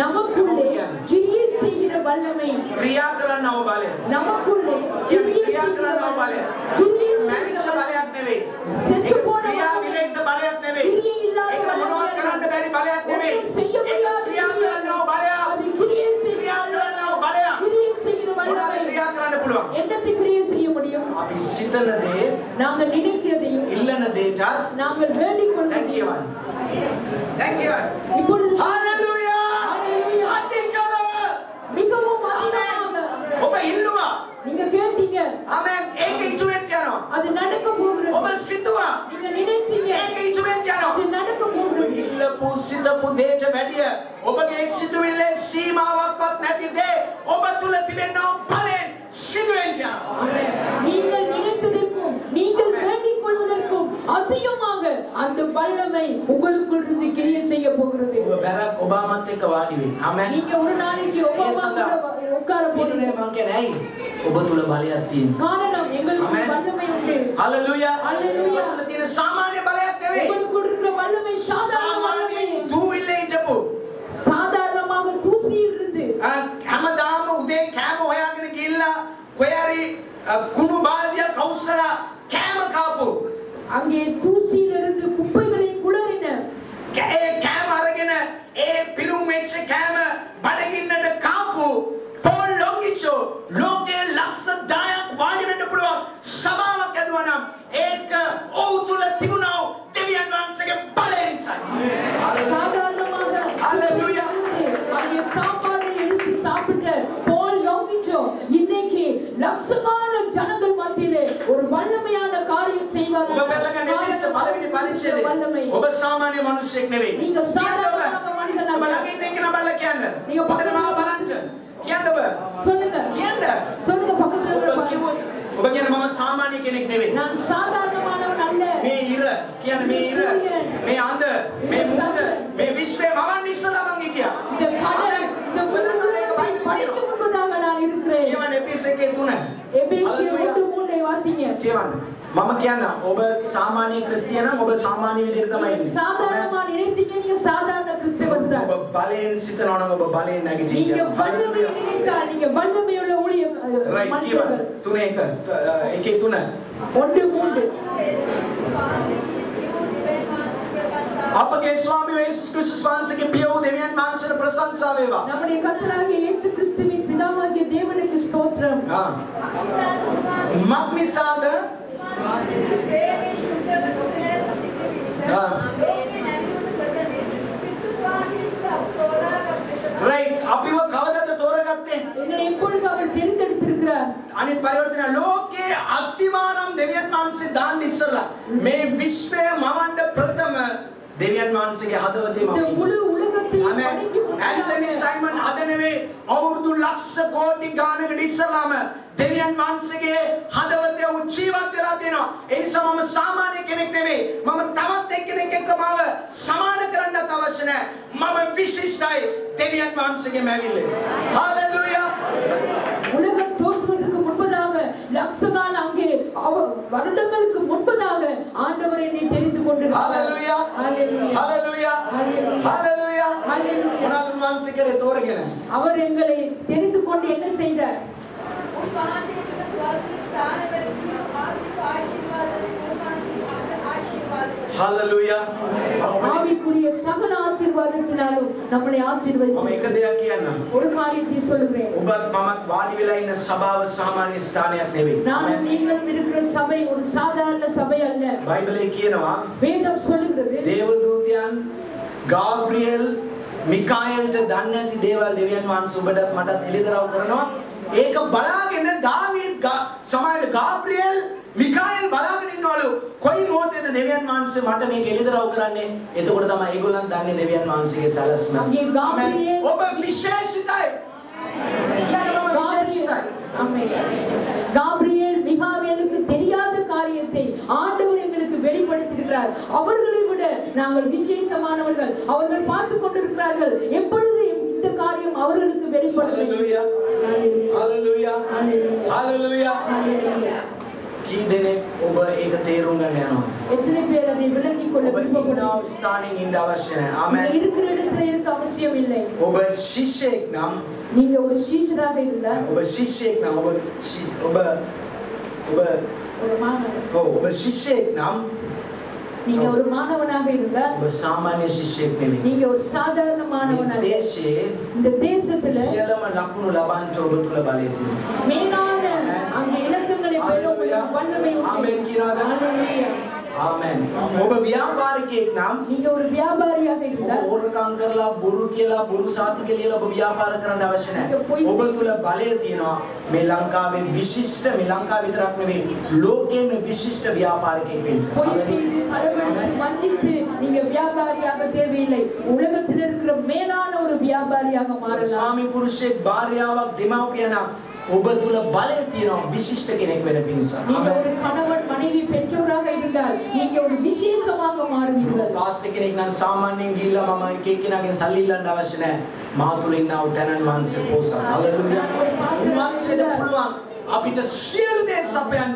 நமக்குள்ளே கிரியை செய்கிற வல்லமை. ක්‍රියා කරන්නා වූ බලය. நமக்குள்ளே கிரியை ක්‍රියා செய்கிற කරන්නා වූ බලය. வல்லமை. கிரியை මැරිච්ච செய்கிற බලයක් නෙවෙයි. செத்து போன ක්‍රියා வல்லமை. විරහිත බලයක් නෙවෙයි. கிரியை இல்லாத ඒක මොනවත් කරන්න வல்லமை. බැරි බලයක් නෙවෙයි. ஒன்றும் செய்ய ඒක முடியாத ක්‍රියා කරන්නා වූ බලයක්. அது கிரியை செய்கிற ක්‍රියා කරන්නා වූ வல்லமை. බලයක්. கிரியை செய்கிற මොනවද வல்லமை. ක්‍රියා කරන්න පුළුවන්? என்னத்தை கிரியை செய்ய முடியும்? අපි සිතන දේ நாங்கள் நினைக்கிறதையும் ඉල්ලන දේට நாங்கள் வேண்டிக் Thank you. Thank you. இப்பொழுது Hallelujah. Hallelujah. அதிகமாக மிகவும் அதிகமாக ඔබ ඉල්ලුවා. நீங்க கேட்டீங்க. Amen. ඒක ඉටුවෙන් යනවා. அது நடக்க போகிறது. ඔබ සිතුවා. நீங்க நினைத்தீங்க. ඒක ඉටුවෙන් යනවා. அது நடக்க போகிறது. ඉල්ලපු සිතපු දේට වැඩිය ඔබගේ සිතුවිල්ලේ සීමාවක්වත් නැති දේ ඔබ තුල තිබෙනා බලෙන් සිදුවෙන් යනවා. ஆமென். நீங்கள் நினைத்ததற்கும் நீங்கள் வேண்டிக் கொள்வதற்கும் அதிகமாக அந்த வல்லமை உங்களுக்குள் இருந்து கிரியை செய்ய போகிறது. ඔබ බැරක් ඔබාමත් එක්ක වාඩි වෙන්න. Amen. நீங்க ஒரு நாளைக்கு ஒபாமா கூட உட்கார போறீங்க. මම කියන්නේ ඇයි? ඔබ තුල බලයක් තියෙනවා. காரணம் எங்களுக்கு வல்லமை உண்டு. Hallelujah. Hallelujah. ඔබ තුල තියෙන සාමාන්‍ය බලයක් නෙවෙයි. உங்களுக்குள் இருக்கிற வல்லமை சாதாரண வல்லமை. දූවිල්ලේ හිටපු சாதாரணமாக தூசியில் இருந்து හැමදාම උදේ කෑම හොයාගෙන ගිහිල්ලා කොහරි කුණු බාල්දියක් අවුස්සලා කෑම කාපු அங்கே தூசியில் இருந்து குப்பைகளை குளறின ඒ කෑම අරගෙන ඒ පිළුම් වෙච්ච කෑම බඩගින්නට කාපු පෝල් ලොංගිචෝ ලෝකේ ලක්ෂ 10ක් වාඩි වෙන්න පුළුවන් සභාවක් ඇදුවා නම් ඒක ඔව් තුල තිබුණා දෙවියන් වහන්සේගේ බලය නිසායි. சாதாரணமாக Hallelujah. அங்கே சாப்பாடை எடுத்து சாப்பிட்ட போல் யோகிச்சோ இன்னைக்கு லட்சமான ஜனங்கள் மத்தியிலே ஒரு வல்லமையான காரியம் செய்வார்கள். ඔබ බැලගන්න ඉතින් පළවෙනි පරිච්ඡේදය. வல்லமை. ඔබ සාමාන්‍ය මිනිසෙක් නෙවෙයි. நீங்க சாதாரண மனிதன் ඔබ அல்ல. ළඟින් ඉන්න බල්ල කියන්න. நீங்க ඔබට මාව බලන්න. කියන්න ඔබ. சொல்லுங்க. කියන්න. சொல்லுங்க பக்கத்துல ඔබ இருக்கிற කිව්වොත් ඔබ කියන මම සාමාන්‍ය කෙනෙක් නෙවෙයි. நான் சாதாரணமானவன் அல்ல. මේ ඉර කියන්නේ මේ ඉර මේ අඳ මේ මුහුද මේ විශ්වය මවන්න ඉස්සලා මං හිටියා. இந்த கடல் இந்த முழுவதை படைக்க முன்பதாக நான் இருக்கிறேன். කියවන්න එපිස් එකේ 3. எபேசியர் 1:3 வாசிங்க. කියවන්න. මම කියන්න ඔබ සාමාන්‍ය ක්‍රිස්තියානි නම් ඔබ සාමාන්‍ය විදිහට තමයි நீங்க ඉන්නේ. சாதாரணமா நினைத்தீங்க நீங்க சாதாரண கிறிஸ்தவர் தான். ඔබ බලයෙන් සිතනවා නම් ඔබ බලයෙන් නැගිටින්න. நீங்க வல்லமை நினைத்தால் நீங்க வல்லமையுள்ள ஊழிய right மனுஷர்கள். කියවන්න. 3 එකේ 3. 1:3 අපගේ ස්වාමී යේසුස් ක්‍රිස්තුස් වහන්සේගේ පිය වූ දෙවියන් වහන්සේට ප්‍රශංසා වේවා. நம்முடைய கர்த்தராகிய இயேசு கிறிஸ்துவின் பிதாவாகிய தேவனுக்கு ஸ்தோத்திரம். මක් නිසාද? right අපිව කවදද තෝරගත්තේ? என்னை எப்பொழுது அவர் தேர்ந்தெடுத்திருக்கிறார்? අනිත් පරිවර්තන ලෝකේ අතිමානම් දෙවියන් වහන්සේ දාන්න ඉස්සලා මේ විශ්වය මවන්න ප්‍රථම දෙවියන් වහන්සේගේ හදවතේ இந்த முழு உலகத்தையும் படைக்கும் ඇන්තනි සයිමන් අද නෙවෙයි අවුරුදු ලක්ෂ කෝටි ගානකට ඉස්සලාම දෙවියන් වහන්සේගේ හදවතේ උජීවත් වෙලා තියෙනවා. ඒ නිසා මම සාමාන්‍ය කෙනෙක් නෙවෙයි. මම තවත් එක්කෙනෙක් එක්ක මාව සමාන කරන්නත් අවශ්‍ය නැහැ. මම විශිෂ්ටයි දෙවියන් වහන්සේගේ මැවිල්ලේ. හalleluya. உலகம் தோற்றுவதற்கு முன்பதாக லட்சகான அங்கே வருடங்களுக்கு முன்பதாக ஆண்டவர் என்னை தெரிந்து கொண்டிருக்கிறார். Hallelujah. Hallelujah. Hallelujah. Hallelujah. Hallelujah. Hallelujah. මොනවද වහන්සේගේ තෝරගෙන? அவர் எங்களை தெரிந்து கொண்டு என்ன செய்தார்? Hallelujah. ஆவிக்குரிய சகல ஆசீர்வாதத்தினாலும் நம்மளை මම ஆசீர்வதித்தார். එක දෙයක් කියන්නම්. ஒரு காரியத்தை சொல்லுகிறேன். ඔබත් මමත් වාඩි වෙලා ඉන්න සභාව සාමාන්‍ය ස්ථානයක් නෙවෙයි. நானும் நீங்களும் இருக்கிற சபை ஒரு சாதாரண சபை அல்ல. බයිබලයේ කියනවා வேதம் சொல்லுகிறது දේවදූතයන් ගාබ්‍රියෙල් මිකායෙල්ට දන්නේ නැති දේවල් දෙවියන් වහන්සේ ඔබටත් මටත් එළිදරව් කරනවා. ඒක බලාගෙන දාවීද් සමහරට ගාබ්‍රියෙල් මිකායෙල් බලාගෙන ඉන්නවලු කොයි මොහොතේද දෙවියන් වහන්සේ මට මේක එළිදරව් කරන්නේ. එතකොට තමයි ඒගොල්ලන් දන්නේ දෙවියන් වහන්සේගේ සැලැස්ම. අங்கே ගාබ්‍රියෙල් ඔබ විශේෂිතයි. காபிரியேல் மிகாவேலுக்கு தெரியாத காரியத்தை ஆண்டவர் எங்களுக்கு வெளிப்படுத்தியிருக்கிறார். அவர்களை விட நாங்கள் விசேஷமானவர்கள். அவர்கள் பார்த்து கொண்டிருக்கிறார்கள் எப்பொழுது இந்த காரியம் அவர்களுக்கு வெளிப்படும். Hallelujah. Hallelujah. Hallelujah. කී දෙනෙක් ඔබ ඒක තේරුම් ගන්න යනවා? எத்தனை பேர் அதை விளங்கிக் கொள்ள விருப்பப்படுகிறார்கள்? ඔබ ස්ථානින් ඉන්න අවශ්‍ය නැහැ. நீங்க ආමෙන්. இருக்கிற இடத்துல இருக்க அவசியம் இல்லை. ඔබ ශිෂ්‍යයෙක් නම් நீங்க ஒரு சீஷராக இருந்தால் ඔබ ශිෂ්‍යයෙක් නම් ඔබ ஒரு மாணவன். ඔබ ශිෂ්‍යයෙක් නම් நீங்க ஒரு மாணவனாக இருந்தால் ඔබ සාමාන්‍ය ශිෂ්‍යයෙක් නෙවෙයි. நீங்க ஒரு சாதாரண மாணவன் அல்ல. දේශයේ இந்த தேசத்துல ඉහළම ලකුණු ලබන්න ඔබ තුල බලය තියෙනවා. மேலான அங்கே இலக்கங்களை பெற உங்களுக்கு வல்லமை உண்டு. ஆமென் කියනවාද? Hallelujah. ආමෙන්. ඔබ ව්‍යාපාරිකයෙක් නම් நீங்க ஒரு வியாபாரியாக இருந்தால் ඕරකම් කරලා බොරු කියලා බොරු සාතික ලියලා ඔබ ව්‍යාපාර කරන්න අවශ්‍ය නැහැ. ඔබ තුල බලය තියෙනවා. මේ ලංකාවේ විශිෂ්ට මේ ලංකාව විතරක් නෙවෙයි ලෝකයේ විශිෂ්ට ව්‍යාපාරිකයෙක් වෙන්න. பொய் செய்து களவெடுத்து வஞ்சித்து நீங்க வியாபாரியாக தேவையில்லை. உலகத்தில் இருக்கிற மேலான ஒரு வியாபாரியாக மாறலாம். ස්වාමි පුරුෂයෙක් භාර්යාවක් දෙමව්පියනක් ඔබ තුල බලය තියෙනවා විශිෂ්ට කෙනෙක් වෙන්න පිණිස. நீங்க ஒரு கணவன் மனைவி பெற்றோராக இருந்தால் நீங்க ஒரு விசேஷமாக மாறுவீர்கள். පාස්ටර් කෙනෙක් නම් සාමාන්‍යයෙන් ගිහිල්ලා මම එක එක්කෙනාගෙන් සල්ලි ඉල්ලන්න අවශ්‍ය නැහැ. මා තුල ඉන්නා වූ තනන් වහන්සේ පොසත්. හලෙලූයා. උන්වහන්සේට පුළුවන් අපිට සියලු දේ සපයන්න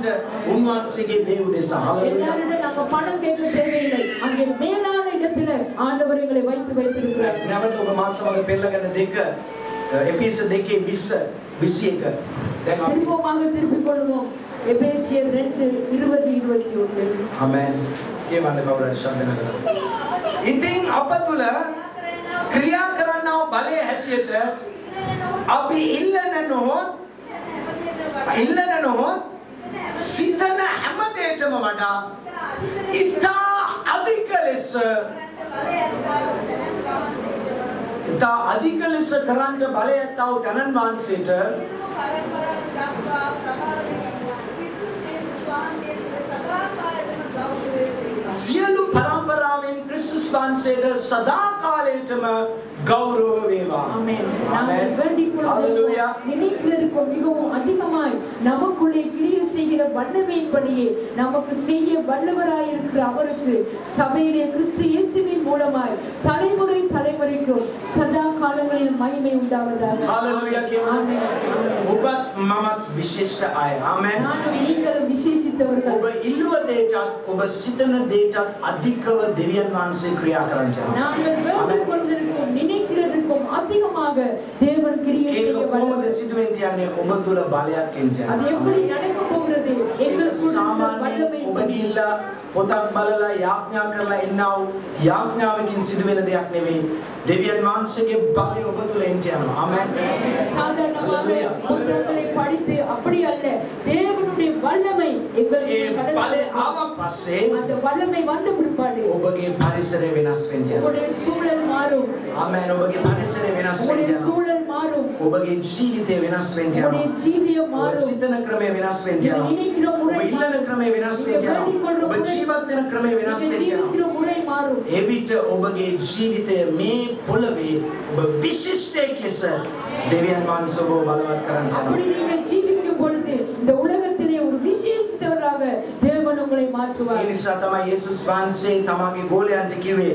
උන්වහන්සේගේ දේව දෙස. හලෙලූයා. எல்லாரும் நாங்க பணம் கேட்க தேவையில்லை. அங்கே மேலான இடத்துல ஆண்டவர் எங்களை வைத்திருக்கிறார். නැවත ඔබ මාසවක පෙරලගෙන දෙක එපිස 2:20 21 දැන් අපි திரும்பமாக திருப்பிக் கொள்வோம். எபேசியர் 2:20-21. ආමෙන්. කියවන්න කවුරුහරි ශබ්ද නගලා. ඉතින් අප තුල ක්‍රියා කරනා බලය හැටියට අපි ඉල්ලන නොහොත් සිතන හැම දෙයකම වඩා ඉතා අධික ලෙස කරන්ට බලය ඇත්තා වූ තනන් වහන්සේට සියලු පරම්පරාවෙන් ක්‍රිස්තුස් වහන්සේට සදාකාලයටම கௌரவ வேவா. ஆமென். நாங்கள் வேண்டிக் கொள்கிறோம். நினைக்கிறதுக்கும் மிகவும் அதிகமாய் நமக்குள்ளே கிரியை செய்கிற வல்லமையின்படியே நமக்கு செய்ய வல்லவராயிருக்கிற அவருக்கு சபையிலே கிறிஸ்து இயேசுவின் மூலமாய் தலைமுறை தலைமுறைக்கும் சதா காலங்களில் மகிமை உண்டாவதாக. ஹalleluya. ஆமென். ඔබත් මමත් විශේෂ අය. ආමෙන්. நானும் நீங்களும் விசேஷித்தவர்கள். ඔබ ඉල්ලුව දෙයටත් ඔබ සිතන දෙයටත් අධිකව දෙවියන් වහන්සේ ක්‍රියා කරන්නේ. நாங்கள் வேண்டிக் கொள்வதற்கும் நினைக்கிறதுக்கும் அதிகமாக தேவன் கிரியை செய்ய வல்லவர். ඔබ තුල බලයක් එන්නේ. அது எப்படி நடக்க போகிறது? எங்களுக்குள்ள வல்லமை ඔබ ගිහිල්ලා පොතක් බලලා යාඥා කරලා එන්නා වූ යාඥාවකින් සිදුවෙන දෙයක් නෙවෙයි. දෙවියන් වහන්සේගේ බලය ඔබ තුල එන්නේ. ආමෙන්. சாதாரணமாக புத்தகங்களை படித்து அப்படி அல்ல, தேவனுடைய வல்லமை எங்களுக்கு බලය ආවන් පස්සේ அந்த வல்லமை வந்த பிற்பாடு ඔබගේ පරිසරය වෙනස් වෙන්නේ. உங்களுடைய சூழல் மாறும். ආමෙන්. ඔබගේ පරිසරය වෙනස් உங்களுடைய වෙන්නේ. சூழல் மாறும். ඔබගේ ජීවිතය වෙනස් වෙන්නේ. உங்களுடைய ஜீவியம் மாறும். සිතන ක්‍රමය වෙනස් වෙන්නේ. நீங்க நினைக்கிற முறை ඔබ ඉල්ලන ක්‍රමය වෙනස් වෙන්නේ. ඔබ ජීවත් වෙන ක්‍රමය වෙනස් நீங்க වෙන්නේ. ஜீவிக்கிற முறை மாறும். එවිට ඔබගේ ජීවිතය මේ පොළවේ ඔබ විශිෂ්ටයෙක් ලෙස දෙවියන් වහන්සේ ඔබ බලවත් කරන්න அப்படி යනවා. நீங்க ஜீவிக்கும் பொழுது இந்த உலகத்திலே ஒரு விசேஷித்தவராக தேவன் உங்களை ඒ மாற்றுவார். නිසා තමයි යේසුස් වහන්සේ තමගේ ගෝලයන්ට කිව්වේ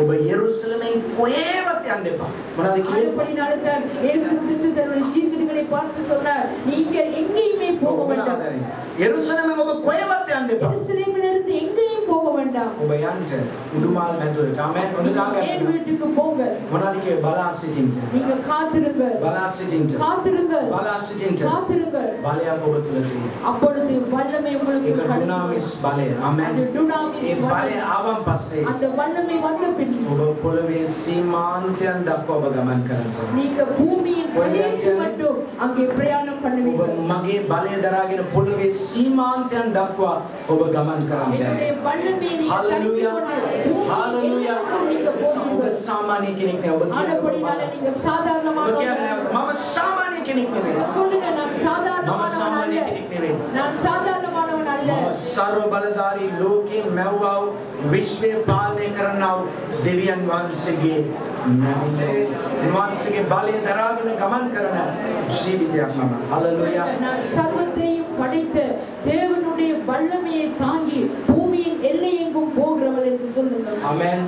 ඔබ යෙරුසලමෙන් කොහෙවත් යන්න එපා. මොනවද කිව්වේ? அப்படினால்தான் இயேசு கிறிஸ்து தன்னுடைய சீஷர்களை பார்த்து சொன்னார், நீங்கள் எங்கேயுமே போக வேண்டாம். යෙරුසලමෙන් ඔබ කොහෙවත් යන්න එපා. எருசலேமிலிருந்து எங்கேயும் போக வேண்டாம். ඔබ යන්න උඩුමාල් මැදුරට. ආමෙන්. மேல் வீட்டுக்கு போங்க. මොනවද කිව්වේ? බලා සිටින්න. நீங்க காத்திருங்கள். බලා සිටින්න. காத்திருங்கள். බලා සිටින්න. காத்திருங்கள். බලයක් ඔබ තුල තියෙනවා. அப்பொழுது வல்லமை உங்களுக்கு ඒක கிடைக்கும். ඩුනාමිස් බලය. ආමෙන්. அது டுனாமிஸ் ඒ බලය வல்லமை. ආවන් පස්සේ அந்த வல்லமை வந்த பின் ඔබ පොළවේ සීමාන්තයන් දක්වා ඔබ ගමන් කරනවා. நீங்க பூமியின் கடைசி மட்டும் அங்கே பிரயாணம் ඔබ பண்ணுவீர்கள். මගේ බලය දරාගෙන පොළවේ සීමාන්තයන් දක්වා ඔබ ගමන් என்னுடைய කරනවා. வல்லமையை நீங்க தரித்துக் கொண்டு பூமியின் எல்லைக்கும் நீங்க ඔබ போவீர்கள். සාමාන්‍ය කෙනෙක් නෙවෙයි. ඔබ ஆனபடினால நீங்க ඔබ சாதாரணமானவர்கள் කියන්නේ அல்ல. මම සාමාන්‍ය කෙනෙක් நீங்க නෙවෙයි. சொல்லுங்க, நான் சாதாரணமானவன் அல்ல. நான் சாதாரணமானவன் அல்ல. सर्व බලධාරී ලෝකේ මැව්වා වූ විශ්වය පාලනය කරන්නා වූ දෙවියන් වහන්සේගේ වහන්සේගේ බලය දරාගෙන ගමන් කරන ජීවිතයක් මම. හලෙලූයා. சொல்லுங்க, நான் சர்வத்தையும் படைத்த தேவனுடைய வல்லமையை தாங்கி பூமியின் எல்லை எங்கும் போகிறவள் என்று சொல்லுங்கள். ආමෙන්.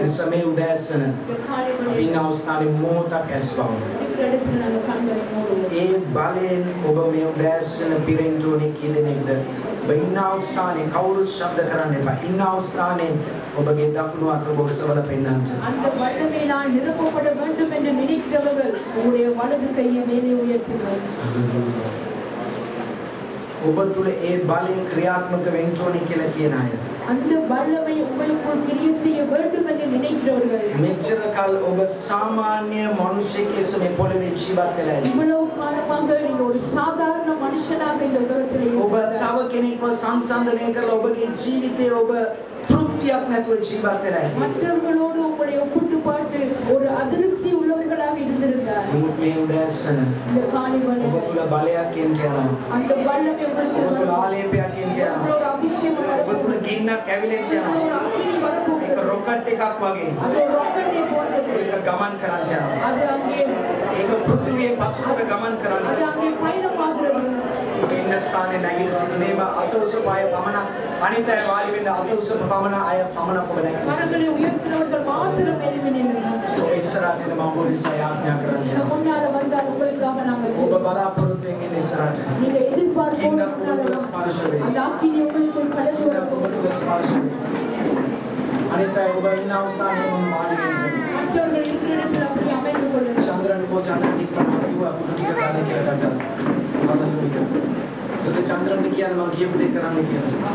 එසමේ උදෑසන இந்த காலை வேளையில் ඉන්න අවස්ථාවේ මොහොතක් ඇස්වමු. இருக்கிற இடத்துல நாங்கள் கண்களை மூடுவோம். ඒ බලයෙන් ඔබ මේ උදෑසන පිරෙන්න ඕනේ කී දෙනෙක්ද? ඔබ ඉන්න අවස්ථාවේ කවුරු ශබ්ද කරන්න එපා. ඉන්න අවස්ථාවේ ඔබගේ දකුණු අත ඔසවල පෙන්නන්න. அந்த வல்லமையினால் நிரப்பப்பட வேண்டும் என்று நினைக்கிறவர்கள் உங்களுடைய வலது கையை மேலே உயர்த்துங்கள். ඔබ තුල ඒ බලය ක්‍රියාත්මක වෙන්න ඕනේ කියලා කියන අය. அந்த வல்லமை உங்களுக்குள் கிரியை செய்ய வேண்டும் என்று நினைக்கிறவர்கள் මෙච්චර කල් ඔබ සාමාන්‍ය මිනිසෙක් ලෙස මේ පොළවේ ජීවත් වෙලා ඉන්නේ. இவ்வளவு காலமாக நீங்க ஒரு சாதாரண மனுஷனாக இந்த உலகத்தில் ඔබ තව කෙනෙක්ව සංසන්දනය කරලා ඔබගේ ජීවිතේ ඔබ තෘප්තියක් නැතුව ජීවත් වෙලා ඉන්නේ. மற்றவர்களோடு உங்களை ஒப்பிட்டு பார்த்து ஒரு அதிருப்தி உள்ளவர்களாக இருந்திருந்தார். නමුත් මේ උදෑසන இந்த காலை ඔබ வேளையில் තුල බලයක් එන්න යනවා. அந்த வல்லமை உங்களுக்கு ඔබ තුල வரும். ආලේපයක් එන්න உங்களுக்கு යනවා. ஒரு அபிஷேகம் ඔබ வரும். තුල ගින්නක් ඇවිලෙන්න உங்களுக்கு යනවා. ஒரு அக்கினி ඒක வரப்போகிறது. රොකට් එකක් වගේ. அது ஒரு ராக்கெட்டை போன்றது. ඒක ගමන් කරන්න යනවා. அது அங்கே ඒක පෘථිවියේ පසුකට ගමන් කරන්න. அது அங்கே பயணமாகிறது. ඉන්න ස්ථානේ නැගිට සිටීමේම අතෝසපාය පමණ අනිත් අය වාඩි වෙන්න අතෝසප පමණ අය පමණ ඔබ නැගිට. கரங்களை உயர்த்தினவர்கள் மாத்திரம் எழுப்பி நில்லுங்கள். ඔබ ඉස්සරහට එන මම ඔබ ඉස්සරහ ආඥා இந்த කරන්නේ. முன்னால வந்தால் உங்களுக்காக நாங்கள் ඔබ ஜெபிப்போம். බලාපොරොත්තුෙන් එන ඉස්සරහට. நீங்க எதிர்பார்ப்போடு ඉන්න முன்னால ඔබ வாங்க. ස්පර්ශ වේ. அந்த அக்கினி உங்களுக்குள் கடந்து ඉන්න வரப்போகிறது. ඔබ තුල ස්පර්ශ වේ. අනිත් අය ඔබ ඉන්න අවස්ථාවේ මම වාඩි වෙන්න. மற்றவர்கள் இருக்கிற இடத்தில் அப்படி அமைந்து கொள்ளுங்கள். චන්ද්‍රන් කෝ චන්ද්‍රන් කිව්වා කිව්වා පුදු ටික ගන්න කියලා ගත්තා. මම චන්ද්‍රන් කියන්නේ මම කියපු දේ කරන්න කියලා.